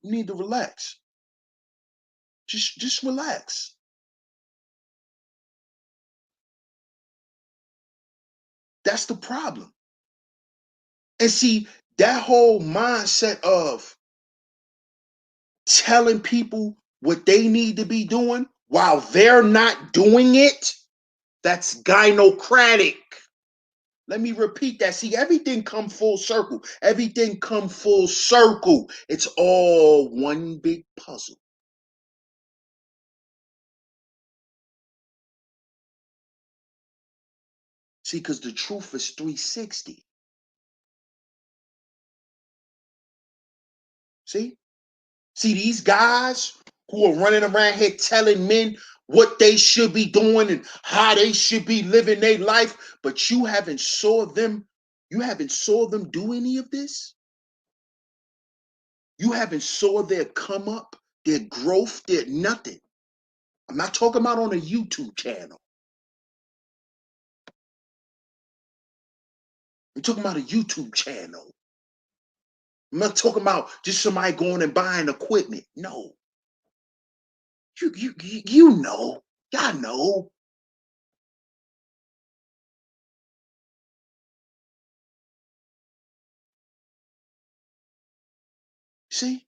You need to relax. Just relax. That's the problem. And see, that whole mindset of telling people what they need to be doing while they're not doing it, that's gynocratic. Let me repeat that. See, everything come full circle. Everything come full circle. It's all one big puzzle. See, because the truth is 360. See? See, these guys who are running around here telling men what they should be doing and how they should be living their life, but you haven't saw them do any of this. You haven't saw their come up, their growth, their nothing. I'm not talking about on a YouTube channel. I'm talking about a YouTube channel. I'm not talking about just somebody going and buying equipment. No. You know. Y'all know. See?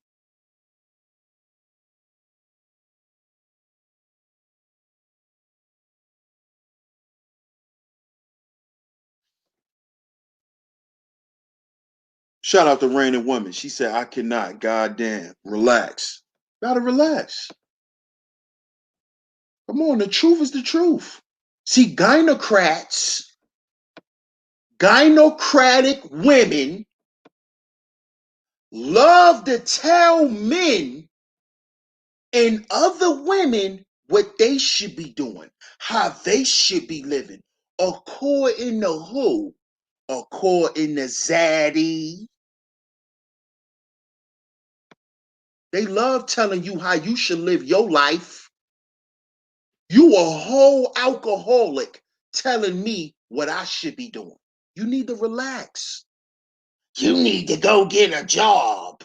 Shout out to Rain and Woman. She said, I cannot. Goddamn. Relax. Gotta relax. Come on, the truth is the truth. See, gynocratic women love to tell men and other women what they should be doing, how they should be living. According to who? According to Zaddy. They love telling you how you should live your life. You a whole alcoholic telling me what I should be doing. You need to relax. You need to go get a job.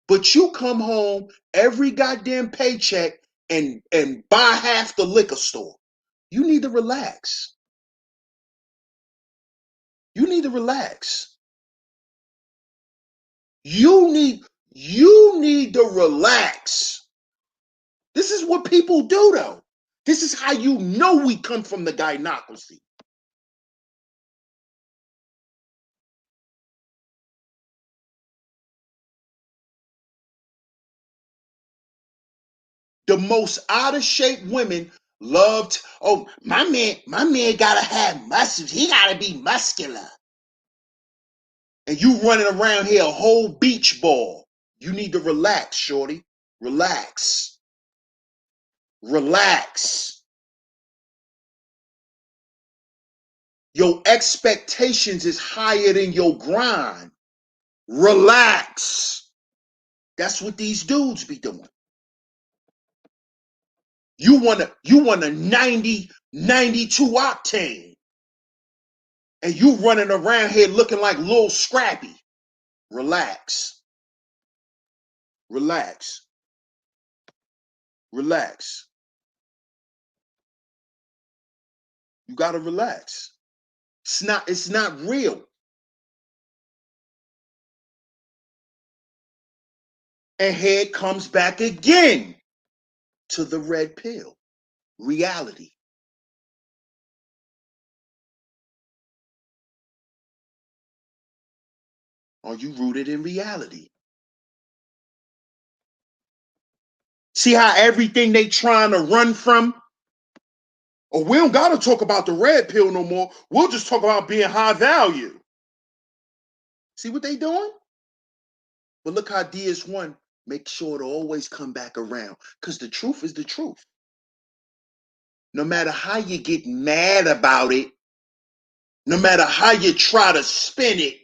But you come home every goddamn paycheck and buy half the liquor store. You need to relax. You need to relax. You need to relax. This is what people do though. This is how you know we come from the gynocracy. The most out of shape women loved, oh, my man gotta have muscles. He gotta be muscular. And you running around here a whole beach ball. You need to relax, shorty. Relax. Relax. Your expectations is higher than your grind. Relax. That's what these dudes be doing. You want a 90, 92 octane. And you running around here looking like Lil Scrappy. Relax. Relax. Relax. You gotta relax. It's not real. And here it comes back again to the red pill. Reality. Are you rooted in reality? See how everything they trying to run from? Or we don't gotta talk about the red pill no more. We'll just talk about being high value. See what they doing? But look how DS1 make sure to always come back around. Because the truth is the truth. No matter how you get mad about it, no matter how you try to spin it,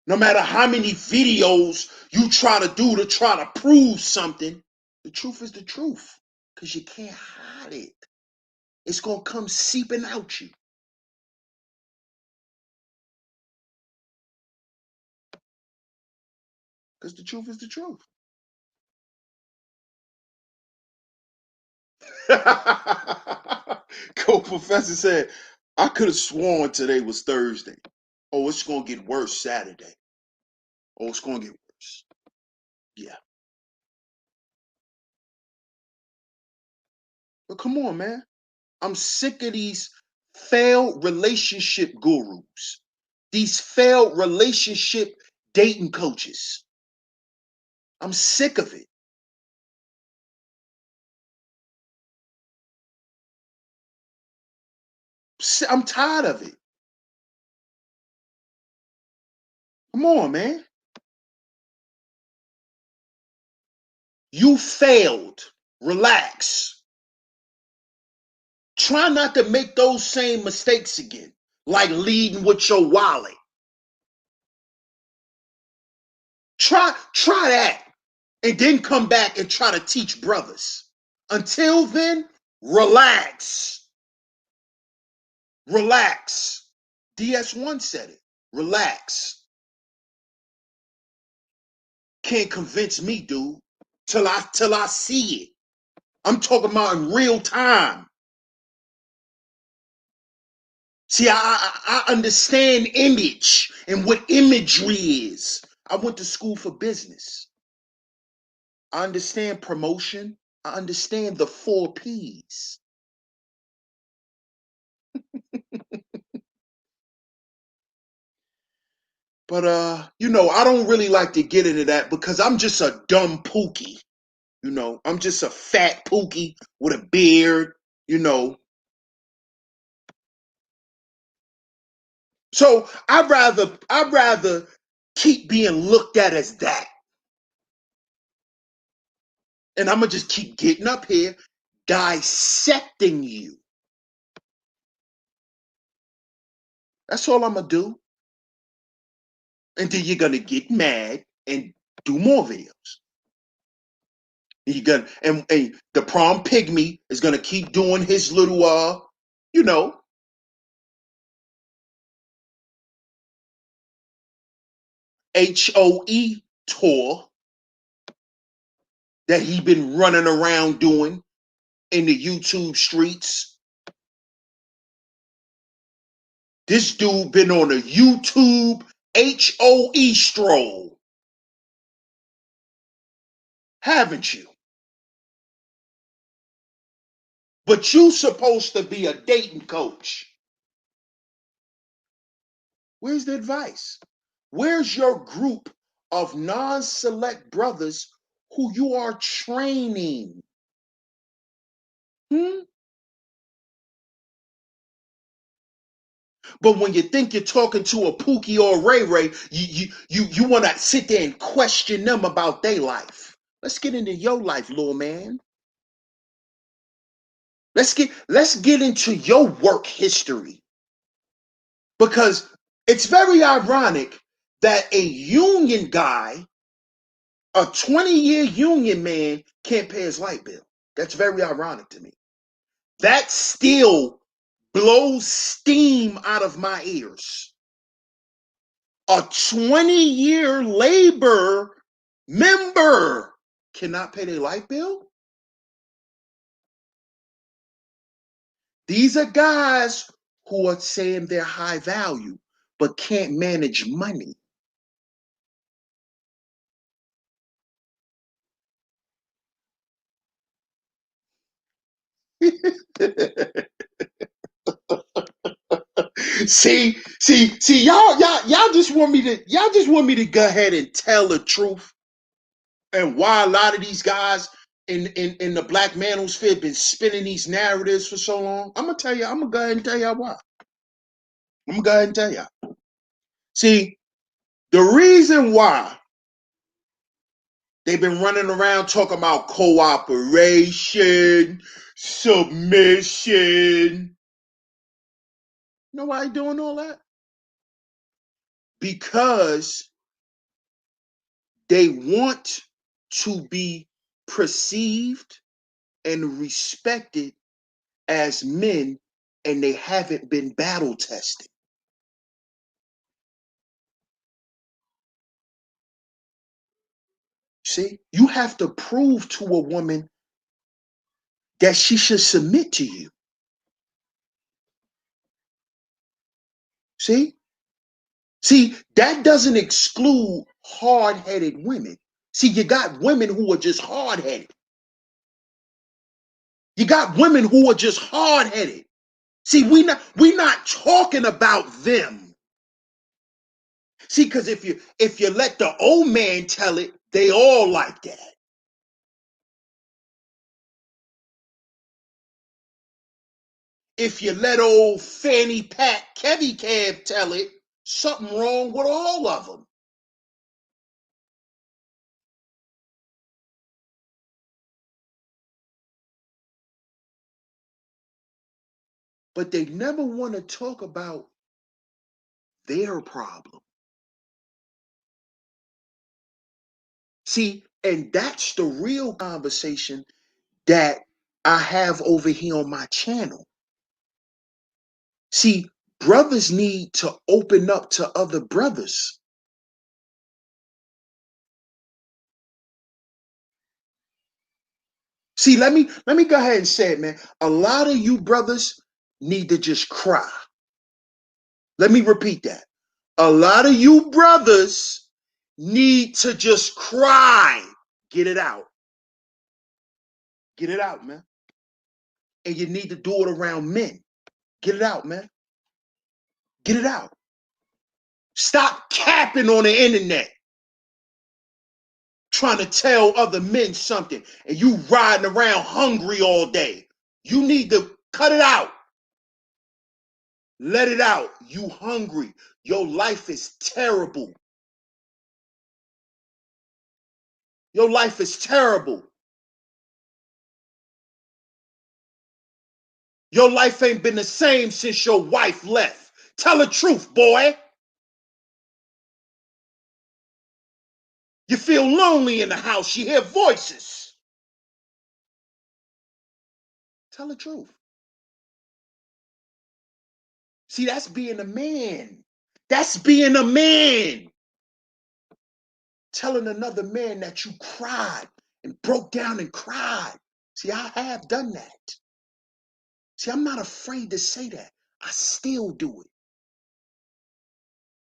no matter how many videos you try to do to try to prove something, the truth is the truth. Because you can't hide it. It's going to come seeping out you. Because the truth is the truth. Co-professor said, I could have sworn today was Thursday. Oh, it's going to get worse Saturday. Oh, it's going to get worse. Yeah. But come on, man. I'm sick of these failed relationship gurus. These failed relationship dating coaches. I'm sick of it. I'm tired of it. Come on, man. You failed. Relax. Try not to make those same mistakes again, like leading with your wallet. Try that, and then come back and try to teach brothers. Until then, relax. Relax. DS1 said it. Relax. Can't convince me, dude, till I see it. I'm talking about in real time. See, I understand image and what imagery is. I went to school for business. I understand promotion. I understand the 4 Ps. But I don't really like to get into that because I'm just a dumb pookie. I'm just a fat pookie with a beard, So I'd rather keep being looked at as that. And I'm gonna just keep getting up here dissecting you. That's all I'm gonna do. And then you're gonna get mad and do more videos. And the prom pygmy is gonna keep doing his little HOE tour that he been running around doing in the YouTube streets. This dude been on a YouTube HOE stroll. Haven't you? But you supposed to be a dating coach. Where's the advice? Where's your group of non-select brothers who you are training? But when you think you're talking to a Pookie or a Ray Ray, you want to sit there and question them about their life. Let's get into your life, little man. Let's get into your work history. Because it's very ironic that a union guy, a 20-year union man, can't pay his light bill. That's very ironic to me. That still blows steam out of my ears. A 20-year labor member cannot pay their light bill? These are guys who are saying they're high value, but can't manage money. see, y'all just want me to go ahead and tell the truth, and why a lot of these guys in the black manosphere have been spinning these narratives for so long. I'm gonna go ahead and tell y'all why. I'm gonna go ahead and tell y'all. See, the reason why they've been running around talking about cooperation, submission. You know why they doing all that? Because they want to be perceived and respected as men, and they haven't been battle tested. See, you have to prove to a woman that she should submit to you. See? See, that doesn't exclude hard-headed women. See, you got women who are just hard-headed. You got women who are just hard-headed. See, we not talking about them. See, because if you let the old man tell it, they all like that. If you let old Fanny Pat Kevy Cab tell it, something wrong with all of them. But they never want to talk about their problem. See, and that's the real conversation that I have over here on my channel. See, brothers need to open up to other brothers. See, let me go ahead and say it, man. A lot of you brothers need to just cry. Let me repeat that. A lot of you brothers need to just cry. Get it out. Get it out, man. And you need to do it around men. Get it out, man. Get it out. Stop capping on the internet, trying to tell other men something, and you riding around hungry all day. You need to cut it out. Let it out. You hungry. Your life is terrible. Your life is terrible. Your life ain't been the same since your wife left. Tell the truth, boy. You feel lonely in the house. You hear voices. Tell the truth. See, that's being a man. That's being a man. Telling another man that you cried and broke down and cried. See, I have done that. See, I'm not afraid to say that. I still do it.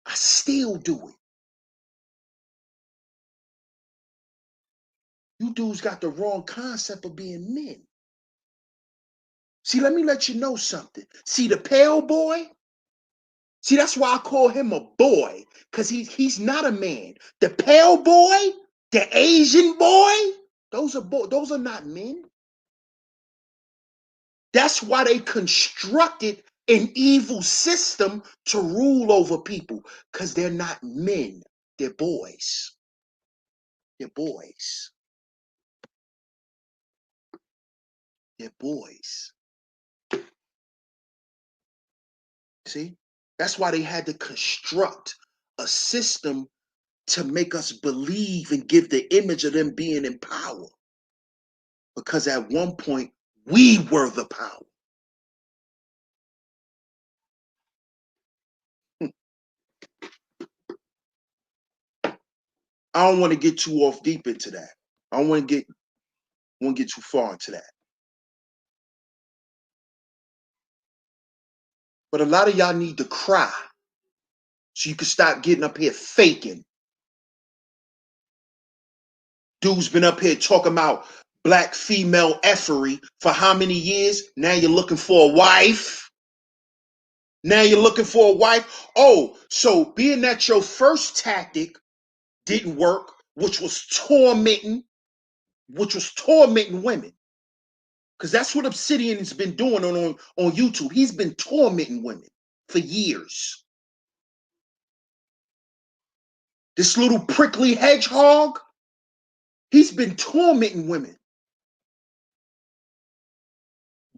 I still do it. You dudes got the wrong concept of being men. See, let me let you know something. See, the pale boy, see, that's why I call him a boy, because he's not a man. The pale boy, the Asian boy, those are not men. That's why they constructed an evil system to rule over people because they're not men, they're boys. They're boys. They're boys. See? That's why they had to construct a system to make us believe and give the image of them being in power. Because at one point, we were the power. I don't want to get too off deep into that. I don't want to get too far into that. But a lot of y'all need to cry so you can stop getting up here faking. Dude's been up here talking about black female effery for how many years? Now you're looking for a wife. Now you're looking for a wife. Oh, so being that your first tactic didn't work, which was tormenting women. Because that's what Obsidian has been doing on YouTube. He's been tormenting women for years. This little prickly hedgehog, he's been tormenting women,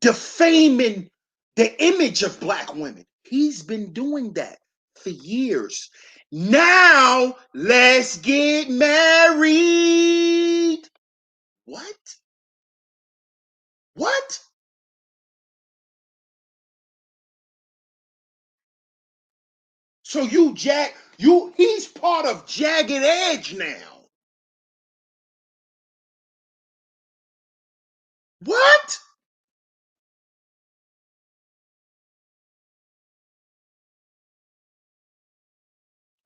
defaming the image of black women. He's been doing that for years. Now, let's get married. What? What? So he's part of Jagged Edge now. What?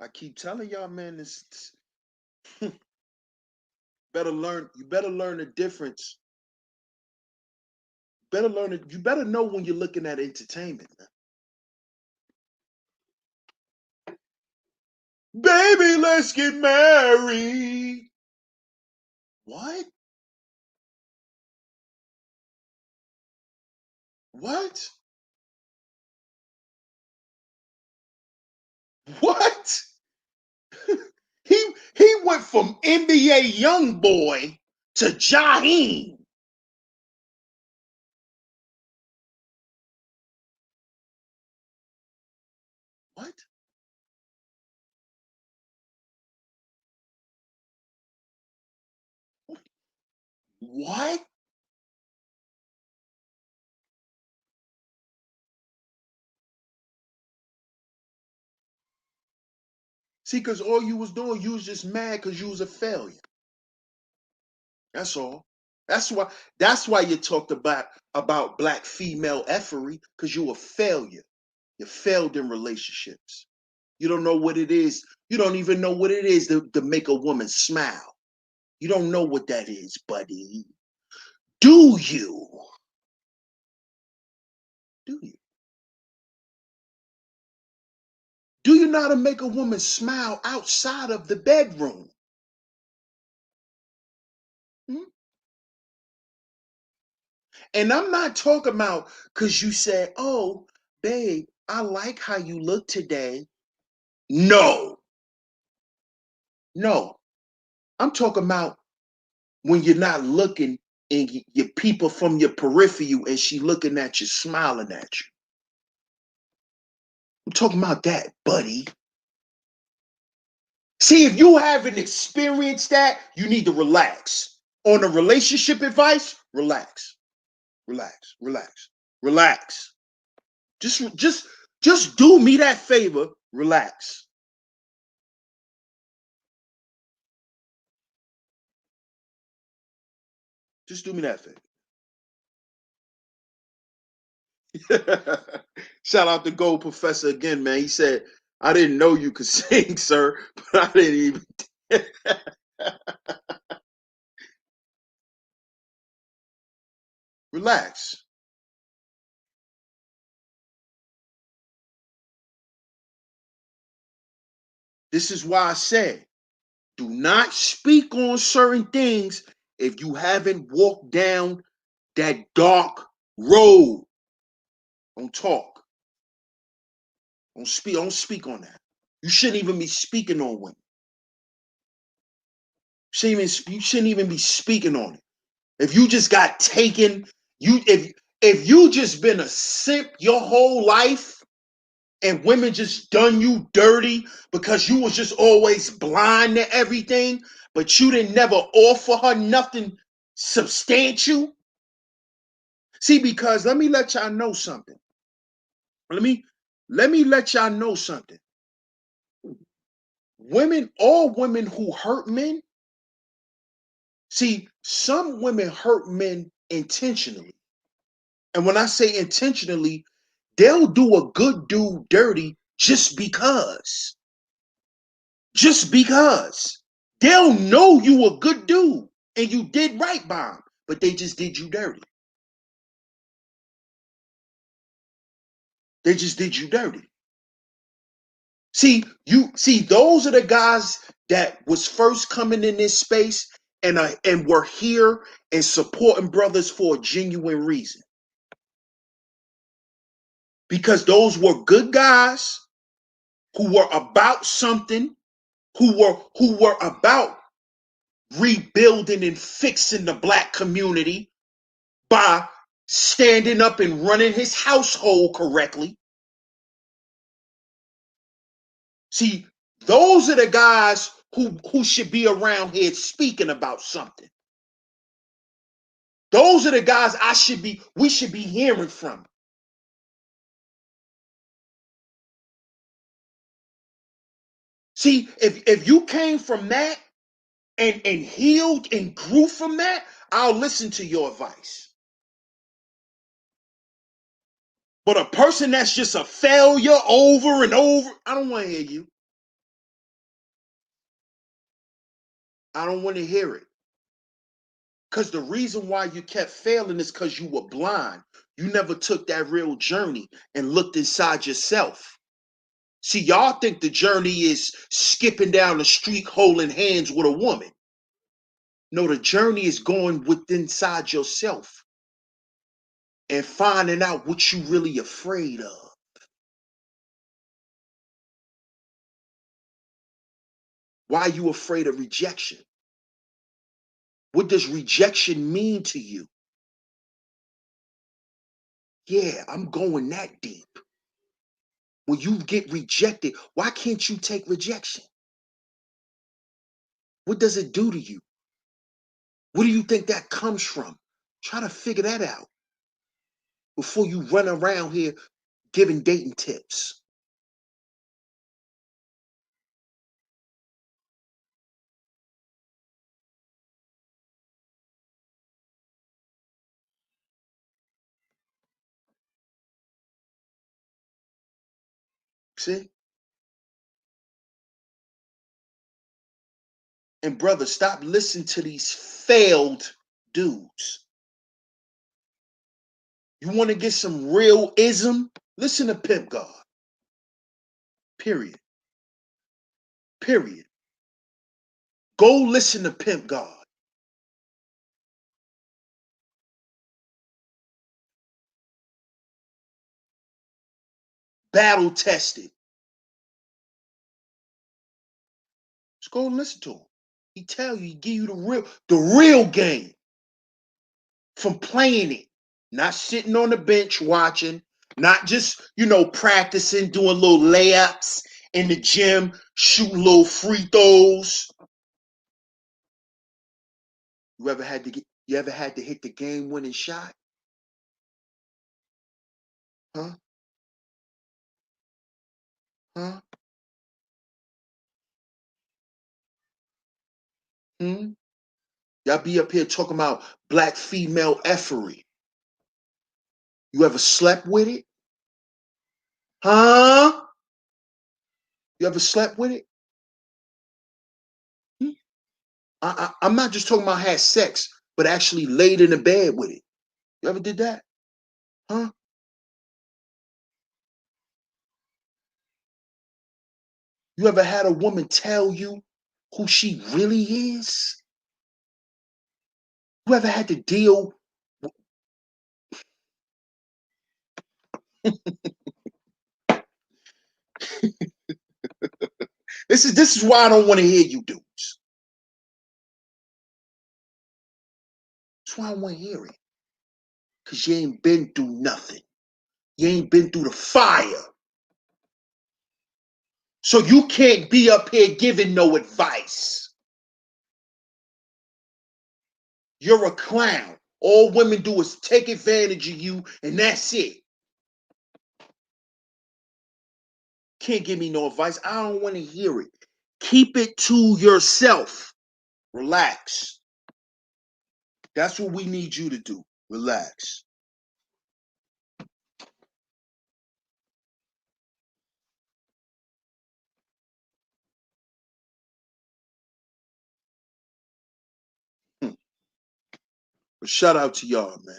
I keep telling y'all, man, this better learn. You better learn the difference. Better learn it. You better know when you're looking at entertainment, man. Baby, let's get married. What? What? What? He went from NBA young boy to Jaheim. What? What? See, because all you was doing, you was just mad because you was a failure. That's all. That's why you talked about black female effery, because you a failure. You failed in relationships. You don't know what it is. You don't even know what it is to make a woman smile. You don't know what that is, buddy. Do you? Do you? Do you know how to make a woman smile outside of the bedroom? Hmm? And I'm not talking about because you said, oh, babe, I like how you look today. No, no. I'm talking about when you're not looking and you people from your periphery and she looking at you, smiling at you. I'm talking about that, buddy. See, if you haven't experienced that, you need to relax. On the relationship advice, relax, relax, relax, relax. Just do me that favor, relax. Just do me that favor. Shout out to Gold Professor again, man. He said, I didn't know you could sing, sir, but I didn't even. Relax. This is why I said, do not speak on certain things if you haven't walked down that dark road. Don't talk. Don't speak on that. You shouldn't even be speaking on women. You shouldn't even be speaking on it. If you just got taken, if you just been a simp your whole life and women just done you dirty because you was just always blind to everything, but you didn't never offer her nothing substantial. See, because let me let y'all know something. Let me let y'all know something. All women who hurt men, see, some women hurt men intentionally. And when I say intentionally, they'll do a good dude dirty just because. Just because. They'll know you a good dude and you did right by them, but they just did you dirty. They just did you dirty. See, those are the guys that was first coming in this space and were here and supporting brothers for a genuine reason. Because those were good guys who were about something, who were about rebuilding and fixing the black community by standing up and running his household correctly. See, those are the guys who should be around here speaking about something. Those are the guys we should be hearing from. See, if you came from that and healed and grew from that, I'll listen to your advice. But a person that's just a failure over and over, I don't want to hear you. I don't want to hear it. Because the reason why you kept failing is because you were blind. You never took that real journey and looked inside yourself. See, y'all think the journey is skipping down the street holding hands with a woman. No, the journey is going within inside yourself and finding out what you really afraid of. Why are you afraid of rejection? What does rejection mean to you? Yeah, I'm going that deep. When you get rejected, why can't you take rejection? What does it do to you? Where do you think that comes from? Try to figure that out before you run around here giving dating tips. See? And brother, stop listening to these failed dudes. You want to get some real ism? Listen to Pimp God. Period. Period. Go listen to Pimp God. Battle tested. Just go and listen to him. He tell you, he give you the real game from playing it, not sitting on the bench watching, not just, practicing, doing little layups in the gym, shooting little free throws. You ever had to hit the game winning shot? Huh? Huh? Hmm? Y'all be up here talking about black female effery. You ever slept with it? Huh? You ever slept with it? Hmm? I'm not just talking about had sex, but actually laid in the bed with it. You ever did that? Huh? You ever had a woman tell you who she really is? You ever had to deal? This is why I don't want to hear you dudes. That's why I don't want to hear it. Because you ain't been through nothing. You ain't been through the fire. So you can't be up here giving no advice. You're a clown. All women do is take advantage of you, and that's it. Can't give me no advice. I don't want to hear it. Keep it to yourself. Relax. That's what we need you to do. Relax. But shout out to y'all, man.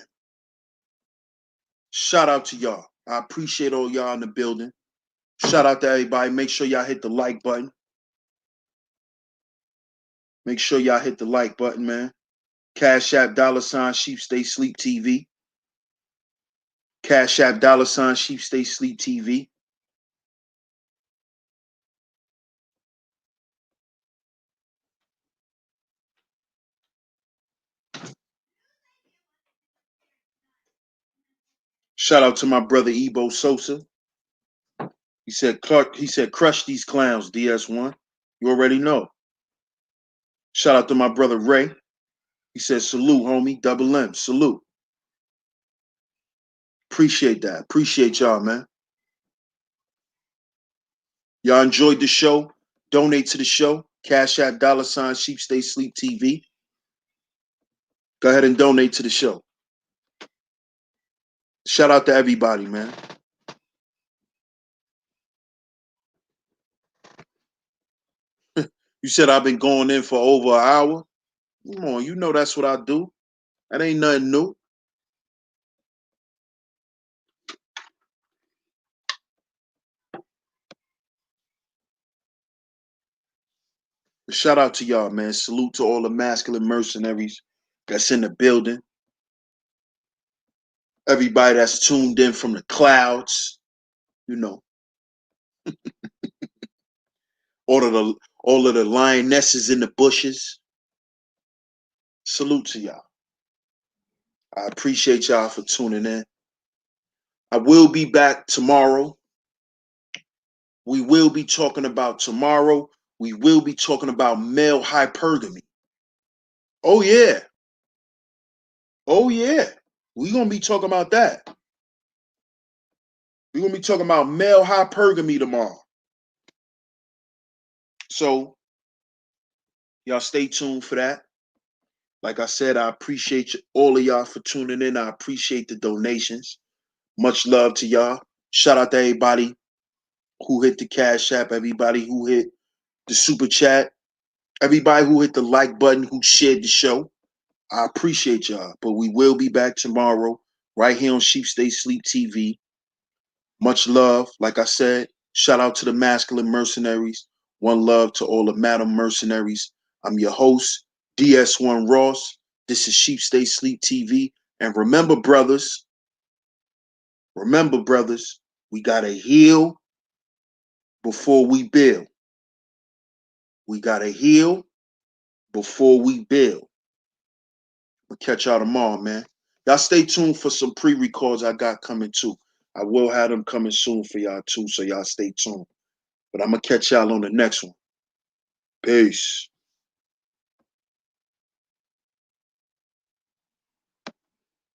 Shout out to y'all. I appreciate all y'all in the building. Shout out to everybody. Make sure y'all hit the like button. Make sure y'all hit the like button, man. Cash App $SheepStaySleepTV. Cash App $SheepStaySleepTV. Shout out to my brother Ebo Sosa. He said, crush these clowns, DS1. You already know. Shout out to my brother Ray. He said, salute, homie. Double M. Salute. Appreciate that. Appreciate y'all, man. Y'all enjoyed the show. Donate to the show. Cash App $SheepStaySleepTV. Go ahead and donate to the show. Shout out to everybody, man. You said I've been going in for over an hour. Come on, you know that's what I do. That ain't nothing new. But shout out to y'all, man. Salute to all the masculine mercenaries that's in the building. Everybody that's tuned in from the clouds, you know. All of the lionesses in the bushes. Salute to y'all. I appreciate y'all for tuning in. I will be back tomorrow. We will be talking about tomorrow. We will be talking about male hypergamy. Oh yeah. Oh yeah. We're gonna be talking about that. We're gonna be talking about male hypergamy tomorrow. So y'all stay tuned for that. Like I said, I appreciate all of y'all for tuning in. I appreciate the donations. Much love to y'all. Shout out to everybody who hit the Cash App, everybody who hit the Super Chat, everybody who hit the like button, who shared the show. I appreciate y'all. But we will be back tomorrow right here on Sheep Stay Sleep TV. Much love. Like I said, shout out to the masculine mercenaries. One love to all the madam mercenaries. I'm your host, DS1 Ross. This is Sheep Stay Sleep TV. And remember, brothers, we got to heal before we build. We got to heal before we build. We'll catch y'all tomorrow, man. Y'all stay tuned for some pre-records I got coming too. I will have them coming soon for y'all too, so y'all stay tuned. But I'm going to catch y'all on the next one. Peace.